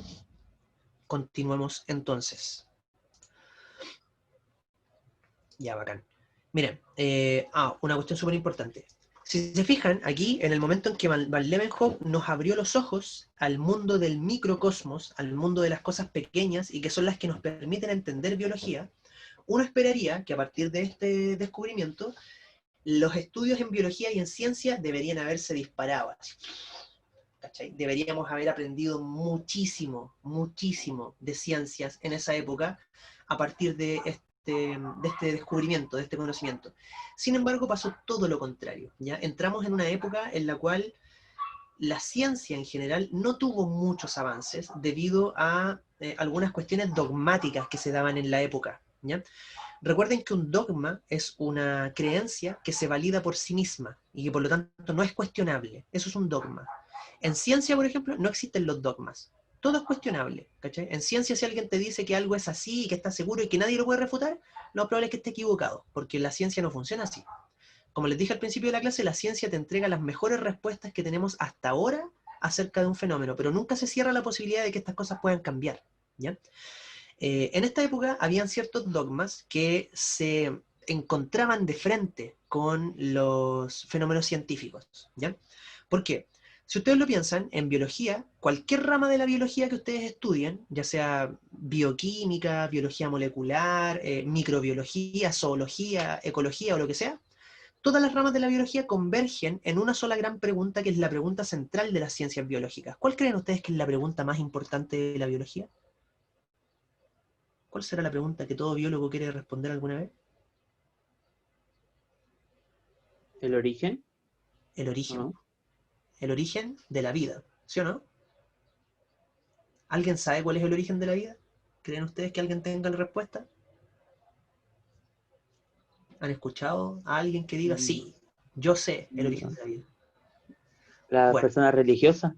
Continuemos entonces. Ya, bacán. Miren, una cuestión súper importante. Si se fijan, aquí, en el momento en que Van Leeuwenhoek nos abrió los ojos al mundo del microcosmos, al mundo de las cosas pequeñas y que son las que nos permiten entender biología, uno esperaría que a partir de este descubrimiento, los estudios en biología y en ciencia deberían haberse disparado. ¿Cachai? Deberíamos haber aprendido muchísimo, muchísimo de ciencias en esa época a partir de este descubrimiento, de este conocimiento. Sin embargo, pasó todo lo contrario. ¿Ya? Entramos en una época en la cual la ciencia en general no tuvo muchos avances debido a algunas cuestiones dogmáticas que se daban en la época. ¿Ya? Recuerden que un dogma es una creencia que se valida por sí misma y que por lo tanto no es cuestionable. Eso es un dogma. En ciencia, por ejemplo, no existen los dogmas. Todo es cuestionable, ¿cachai? En ciencia, si alguien te dice que algo es así y que está seguro y que nadie lo puede refutar, lo probable es que esté equivocado, porque la ciencia no funciona así. Como les dije al principio de la clase, la ciencia te entrega las mejores respuestas que tenemos hasta ahora acerca de un fenómeno, pero nunca se cierra la posibilidad de que estas cosas puedan cambiar, ¿ya? En esta época habían ciertos dogmas que se encontraban de frente con los fenómenos científicos, ¿ya? ¿Por qué? Si ustedes lo piensan, en biología, cualquier rama de la biología que ustedes estudien, ya sea bioquímica, biología molecular, microbiología, zoología, ecología o lo que sea, todas las ramas de la biología convergen en una sola gran pregunta que es la pregunta central de las ciencias biológicas. ¿Cuál creen ustedes que es la pregunta más importante de la biología? ¿Cuál será la pregunta que todo biólogo quiere responder alguna vez? ¿El origen? El origen. ¿No? El origen de la vida, ¿sí o no? ¿Alguien sabe cuál es el origen de la vida? ¿Creen ustedes que alguien tenga la respuesta? ¿Han escuchado a alguien que diga, sí, yo sé el origen de la vida? ¿La Bueno, persona religiosa?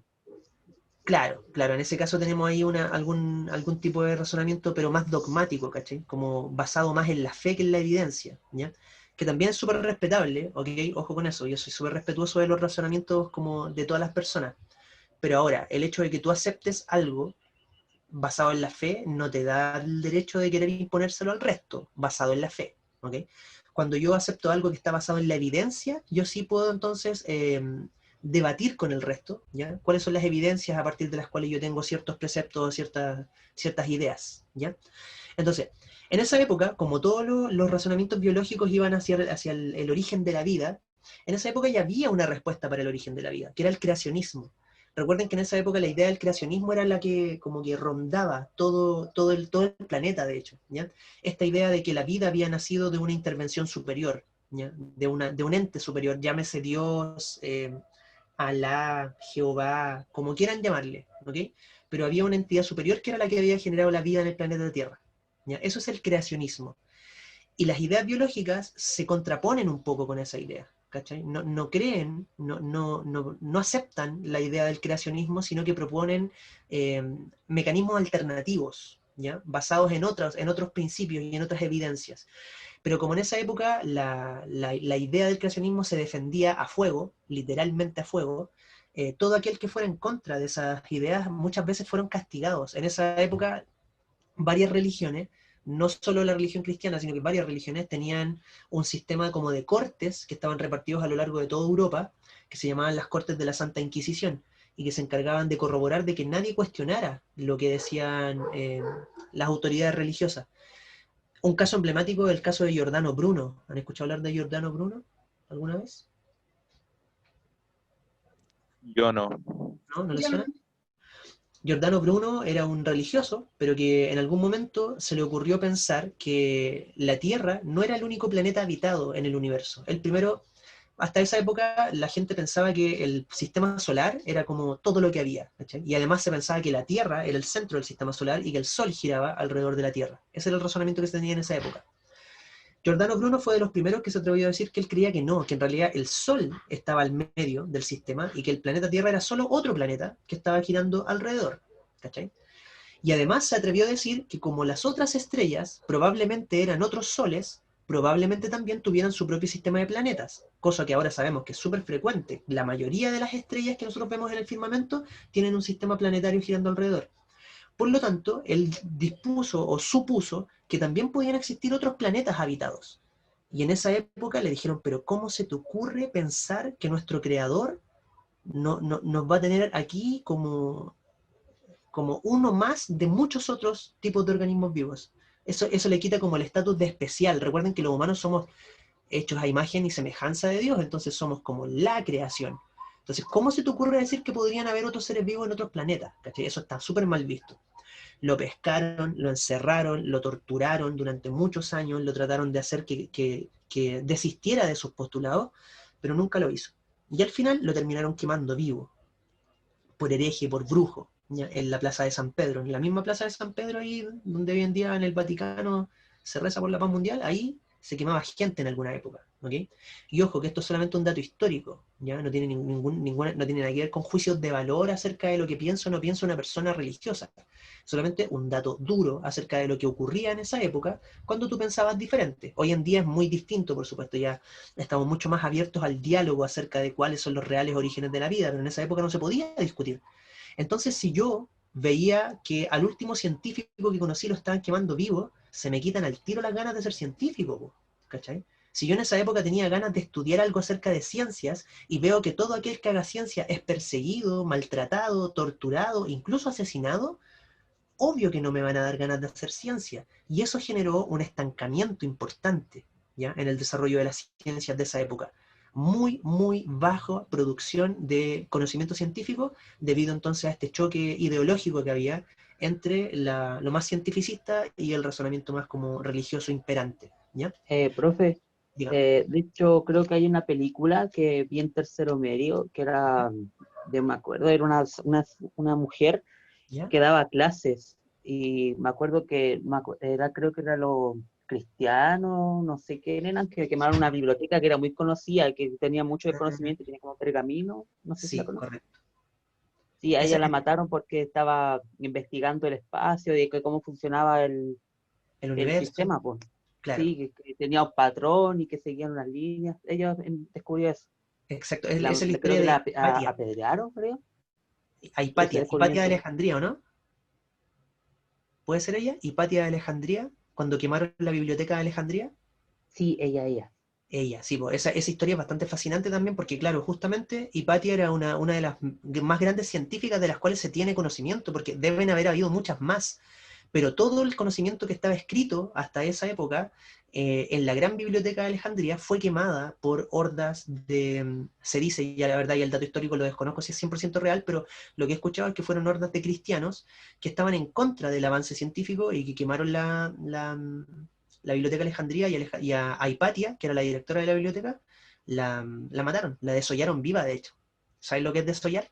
claro, en ese caso tenemos ahí algún tipo de razonamiento, pero más dogmático, ¿cachai? Como basado más en la fe que en la evidencia, ¿ya? Que también es súper respetable, ¿ok? Ojo con eso, yo soy súper respetuoso de los razonamientos como de todas las personas, pero ahora, el hecho de que tú aceptes algo basado en la fe no te da el derecho de querer imponérselo al resto, basado en la fe, ¿ok? Cuando yo acepto algo que está basado en la evidencia, yo sí puedo entonces debatir con el resto, ¿ya? ¿Cuáles son las evidencias a partir de las cuales yo tengo ciertos preceptos, ciertas ideas, ¿ya? Entonces, en esa época, como todos los razonamientos biológicos iban hacia el origen de la vida, en esa época ya había una respuesta para el origen de la vida, que era el creacionismo. Recuerden que en esa época la idea del creacionismo era la que como que rondaba todo el planeta, de hecho, ¿ya? Esta idea de que la vida había nacido de una intervención superior, ¿ya? De un ente superior, llámese Dios, Alá, Jehová, como quieran llamarle, ¿ok? Pero había una entidad superior que era la que había generado la vida en el planeta Tierra, ¿ya? Eso es el creacionismo. Y las ideas biológicas se contraponen un poco con esa idea, ¿cachai? No creen, no aceptan la idea del creacionismo, sino que proponen mecanismos alternativos, ¿ya? Basados en otros principios y en otras evidencias. Pero como en esa época la idea del creacionismo se defendía a fuego, literalmente a fuego, todo aquel que fuera en contra de esas ideas muchas veces fueron castigados. En esa época varias religiones, no solo la religión cristiana, sino que varias religiones tenían un sistema como de cortes que estaban repartidos a lo largo de toda Europa, que se llamaban las cortes de la Santa Inquisición, y que se encargaban de corroborar de que nadie cuestionara lo que decían las autoridades religiosas. Un caso emblemático es el caso de Giordano Bruno. ¿Han escuchado hablar de Giordano Bruno alguna vez? Yo no. ¿No? ¿No les suena? Giordano Bruno era un religioso, pero que en algún momento se le ocurrió pensar que la Tierra no era el único planeta habitado en el universo. El primero, hasta esa época la gente pensaba que el sistema solar era como todo lo que había, ¿cachai? Y además se pensaba que la Tierra era el centro del sistema solar y que el Sol giraba alrededor de la Tierra. Ese era el razonamiento que se tenía en esa época. Giordano Bruno fue de los primeros que se atrevió a decir que él creía que no, que en realidad el Sol estaba al medio del sistema y que el planeta Tierra era solo otro planeta que estaba girando alrededor, ¿cachai? Y además se atrevió a decir que como las otras estrellas probablemente eran otros soles, probablemente también tuvieran su propio sistema de planetas, cosa que ahora sabemos que es súper frecuente. La mayoría de las estrellas que nosotros vemos en el firmamento tienen un sistema planetario girando alrededor. Por lo tanto, él dispuso o supuso que también podían existir otros planetas habitados. Y en esa época le dijeron, pero ¿cómo se te ocurre pensar que nuestro creador nos va a tener aquí como uno más de muchos otros tipos de organismos vivos? Eso le quita como el estatus de especial. Recuerden que los humanos somos hechos a imagen y semejanza de Dios, entonces somos como la creación. Entonces, ¿cómo se te ocurre decir que podrían haber otros seres vivos en otros planetas? ¿Cachai? Eso está súper mal visto. Lo pescaron, lo encerraron, lo torturaron durante muchos años, lo trataron de hacer que desistiera de sus postulados, pero nunca lo hizo. Y al final lo terminaron quemando vivo, por hereje, por brujo, ¿ya? En la plaza de San Pedro, en la misma plaza de San Pedro, ahí donde hoy en día en el Vaticano se reza por la paz mundial, ahí se quemaba gente en alguna época, ¿ok? Y ojo, que esto es solamente un dato histórico, ¿ya? No tiene, no tiene nada que ver con juicios de valor acerca de lo que piensa o no piensa una persona religiosa, solamente un dato duro acerca de lo que ocurría en esa época cuando tú pensabas diferente. Hoy en día es muy distinto, por supuesto, ya estamos mucho más abiertos al diálogo acerca de cuáles son los reales orígenes de la vida, pero en esa época no se podía discutir. Entonces, si yo veía que al último científico que conocí lo estaban quemando vivo, se me quitan al tiro las ganas de ser científico, ¿cachai? Si yo en esa época tenía ganas de estudiar algo acerca de ciencias y veo que todo aquel que haga ciencia es perseguido, maltratado, torturado, incluso asesinado, obvio que no me van a dar ganas de hacer ciencia. Y eso generó un estancamiento importante, ¿ya? En el desarrollo de las ciencias de esa época. Muy, muy baja producción de conocimiento científico debido entonces a este choque ideológico que había entre lo más cientificista y el razonamiento más como religioso imperante, ¿ya? Profe, Dígame. de hecho creo que hay una película que vi en tercero medio, que era, me acuerdo, era una mujer ¿Ya? que daba clases, y me acuerdo que creo que era los cristianos, no sé qué eran, que quemaron una biblioteca que era muy conocida, que tenía mucho conocimiento, tenía como pergamino, no sé si la Sí, conocen. correcto. Sí, a Esa, ella la mataron porque estaba investigando el espacio y que cómo funcionaba el el universo, sistema, pues. claro, Sí, que tenía un patrón y que seguían unas líneas. Ella descubrió eso. exacto. La, Esa es la creo historia que de la Hipatia. apedrearon, creo. A Ese Hipatia, Hipatia de descubrimiento. Alejandría, ¿o no? ¿Puede ser ella? Hipatia de Alejandría, cuando quemaron la biblioteca de Alejandría. Sí, ella. Ella, sí, pues esa historia es bastante fascinante también porque, claro, justamente Hipatia era una de las más grandes científicas de las cuales se tiene conocimiento, porque deben haber habido muchas más, pero todo el conocimiento que estaba escrito hasta esa época en la gran biblioteca de Alejandría fue quemada por hordas se dice, ya la verdad y el dato histórico lo desconozco si es 100% real, pero lo que he escuchado es que fueron hordas de cristianos que estaban en contra del avance científico y que quemaron la biblioteca de Alejandría y a Hipatia, que era la directora de la biblioteca, la mataron, la desollaron viva, de hecho. ¿Sabes lo que es desollar?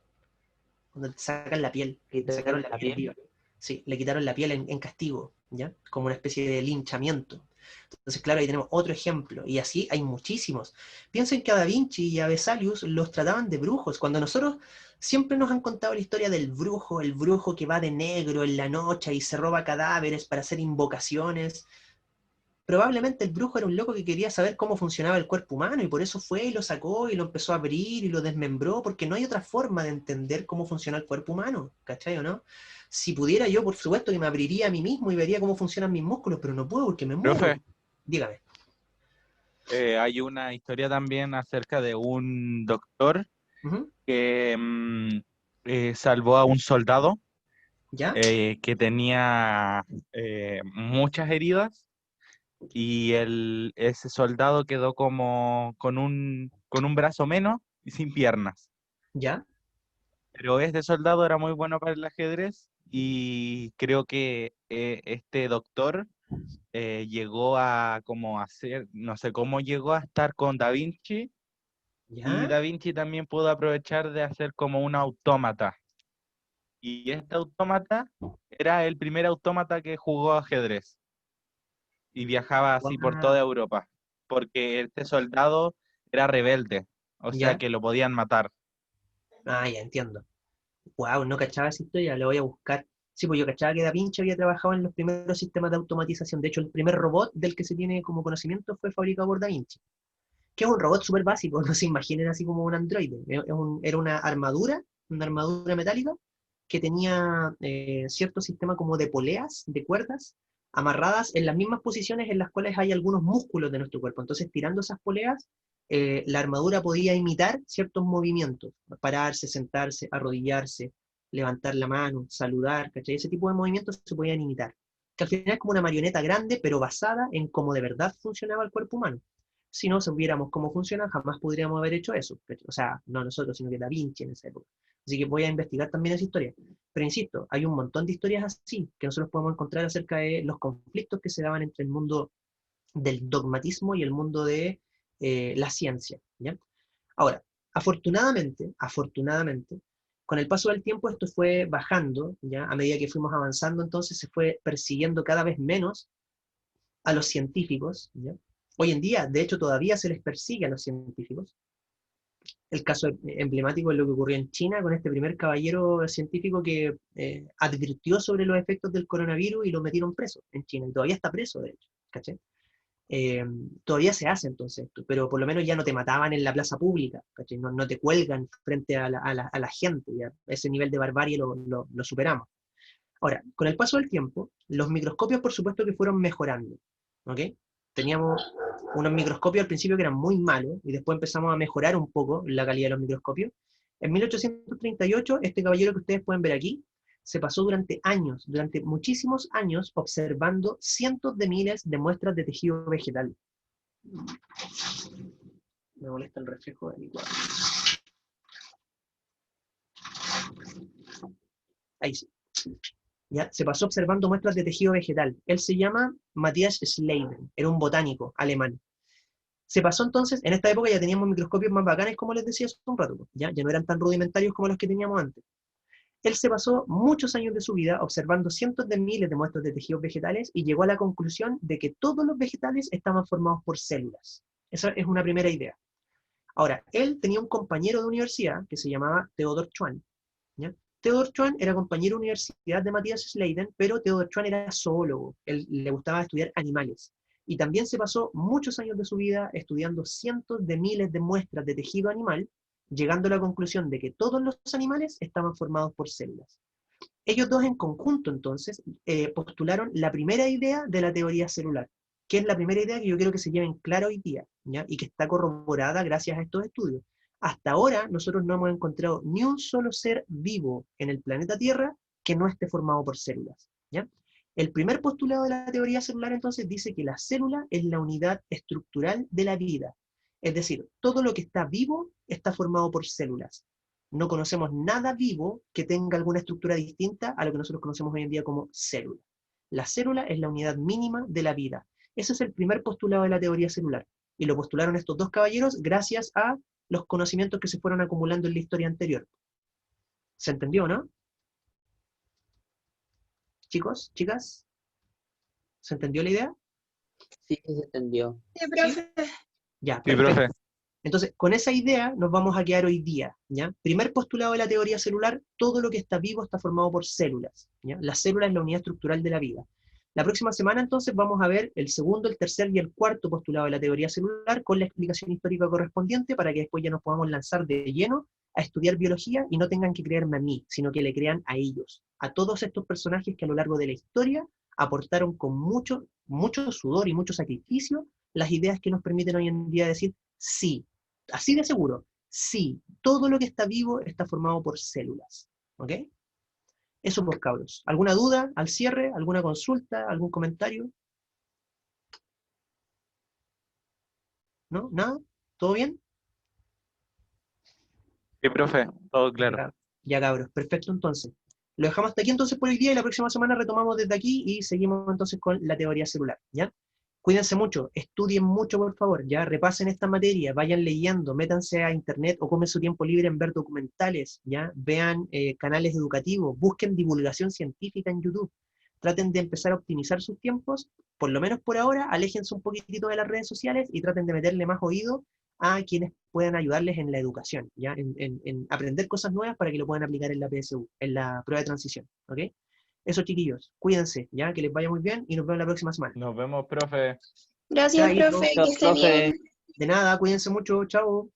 Cuando te sacan la piel, le sacaron Quitar la la piel piel. viva. Sí, le quitaron la piel en castigo, ¿ya? Como una especie de linchamiento. Entonces, claro, ahí tenemos otro ejemplo, y así hay muchísimos. Piensen que a Da Vinci y a Vesalius los trataban de brujos, cuando nosotros siempre nos han contado la historia del brujo, el brujo que va de negro en la noche y se roba cadáveres para hacer invocaciones. Probablemente el brujo era un loco que quería saber cómo funcionaba el cuerpo humano y por eso fue y lo sacó y lo empezó a abrir y lo desmembró, porque no hay otra forma de entender cómo funciona el cuerpo humano, ¿cachai o no? Si pudiera yo, por supuesto, que me abriría a mí mismo y vería cómo funcionan mis músculos, pero no puedo porque me muero. Profe, Dígame. hay una historia también acerca de un doctor Ujú. que salvó a un soldado ¿Ya? que tenía muchas heridas y ese soldado quedó como con un brazo menos y sin piernas. ¿Ya? Pero este soldado era muy bueno para el ajedrez y creo que este doctor llegó a como hacer, no sé cómo llegó a estar con Da Vinci Y ¿Ya? Da Vinci también pudo aprovechar de hacer como un autómata. Y este autómata era el primer autómata que jugó ajedrez. Y viajaba así por toda Guau. Europa. Porque este soldado era rebelde. O sea ¿Ya? que lo podían matar. Ah, ya entiendo. Wow, no cachaba esa historia, la voy a buscar. Sí, pues yo cachaba que Da Vinci había trabajado en los primeros sistemas de automatización. De hecho, el primer robot del que se tiene como conocimiento fue fabricado por Da Vinci, que es un robot súper básico, no se imaginen así como un androide. Era una armadura metálica, que tenía cierto sistema como de poleas, de cuerdas, amarradas en las mismas posiciones en las cuales hay algunos músculos de nuestro cuerpo. Entonces, tirando esas poleas, la armadura podía imitar ciertos movimientos, pararse, sentarse, arrodillarse, levantar la mano, saludar, ¿cachai? Ese tipo de movimientos se podían imitar. Que al final es como una marioneta grande, pero basada en cómo de verdad funcionaba el cuerpo humano. Si no supiéramos cómo funciona, jamás podríamos haber hecho eso. O sea, no nosotros, sino que Da Vinci en esa época. Así que voy a investigar también esa historia. Pero insisto, hay un montón de historias así que nosotros podemos encontrar acerca de los conflictos que se daban entre el mundo del dogmatismo y el mundo de la ciencia. ¿Ya? Ahora, afortunadamente, con el paso del tiempo esto fue bajando, ¿ya? A medida que fuimos avanzando, entonces se fue persiguiendo cada vez menos a los científicos, ¿ya? Hoy en día, de hecho, todavía se les persigue a los científicos. El caso emblemático es lo que ocurrió en China con este primer caballero científico que advirtió sobre los efectos del coronavirus y lo metieron preso en China, y todavía está preso, de hecho, ¿cachai? Todavía se hace entonces esto, pero por lo menos ya no te mataban en la plaza pública, ¿cachai? No, no te cuelgan frente a la gente, ya ese nivel de barbarie lo superamos. Ahora, con el paso del tiempo, los microscopios por supuesto que fueron mejorando, ¿ok? Teníamos unos microscopios al principio que eran muy malos, y después empezamos a mejorar un poco la calidad de los microscopios. En 1838, este caballero que ustedes pueden ver aquí, se pasó durante años, durante muchísimos años, observando cientos de miles de muestras de tejido vegetal. Me molesta el reflejo de mi cuadro. Ahí sí. ¿Ya? Se pasó observando muestras de tejido vegetal. Él se llama Matthias Schleiden, era un botánico alemán. Se pasó entonces, en esta época ya teníamos microscopios más bacanes, como les decía hace un rato, ¿ya? Ya no eran tan rudimentarios como los que teníamos antes. Él se pasó muchos años de su vida observando cientos de miles de muestras de tejidos vegetales y llegó a la conclusión de que todos los vegetales estaban formados por células. Esa es una primera idea. Ahora, él tenía un compañero de universidad que se llamaba Theodor Schwann, ¿ya? Theodor Schwann era compañero de universidad de Matthias Schleiden, pero Theodor Schwann era zoólogo, él le gustaba estudiar animales. Y también se pasó muchos años de su vida estudiando cientos de miles de muestras de tejido animal, llegando a la conclusión de que todos los animales estaban formados por células. Ellos dos en conjunto, entonces, postularon la primera idea de la teoría celular, que es la primera idea que yo quiero que se lleven claro hoy día, ¿ya? Y que está corroborada gracias a estos estudios. Hasta ahora nosotros no hemos encontrado ni un solo ser vivo en el planeta Tierra que no esté formado por células, ¿ya? El primer postulado de la teoría celular entonces dice que la célula es la unidad estructural de la vida. Es decir, todo lo que está vivo está formado por células. No conocemos nada vivo que tenga alguna estructura distinta a lo que nosotros conocemos hoy en día como célula. La célula es la unidad mínima de la vida. Ese es el primer postulado de la teoría celular. Y lo postularon estos dos caballeros gracias a los conocimientos que se fueron acumulando en la historia anterior. ¿Se entendió, no? Chicos, chicas, ¿se entendió la idea? Sí, se entendió. Sí, profe. Ya, Sí, perfecto. profe. Entonces, con esa idea nos vamos a quedar hoy día, ¿ya? Primer postulado de la teoría celular, todo lo que está vivo está formado por células, ¿ya? La célula es la unidad estructural de la vida. La próxima semana, entonces, vamos a ver el segundo, el tercer y el cuarto postulado de la teoría celular con la explicación histórica correspondiente para que después ya nos podamos lanzar de lleno a estudiar biología y no tengan que creerme a mí, sino que le crean a ellos, a todos estos personajes que a lo largo de la historia aportaron con mucho, mucho sudor y mucho sacrificio las ideas que nos permiten hoy en día decir, sí, así de seguro, sí, todo lo que está vivo está formado por células. ¿Ok? Eso por cabros. ¿Alguna duda al cierre? ¿Alguna consulta? ¿Algún comentario? ¿No? ¿Nada? ¿Todo bien? Sí, profe. Todo claro. Ya cabros, perfecto entonces. Lo dejamos hasta aquí entonces por hoy día y la próxima semana retomamos desde aquí y seguimos entonces con la teoría celular. ¿Ya? Cuídense mucho, estudien mucho, por favor, ya repasen esta materia, vayan leyendo, métanse a internet, ocupen su tiempo libre en ver documentales, ya vean canales educativos, busquen divulgación científica en YouTube, traten de empezar a optimizar sus tiempos, por lo menos por ahora, aléjense un poquitito de las redes sociales y traten de meterle más oído a quienes puedan ayudarles en la educación, ya en aprender cosas nuevas para que lo puedan aplicar en la PSU, en la prueba de transición, ¿ok? Eso, chiquillos, cuídense, ya, que les vaya muy bien y nos vemos la próxima semana. Nos vemos, profe. Gracias, Chaito. profe, Chao, que esté profe. bien. De nada, cuídense mucho, chao.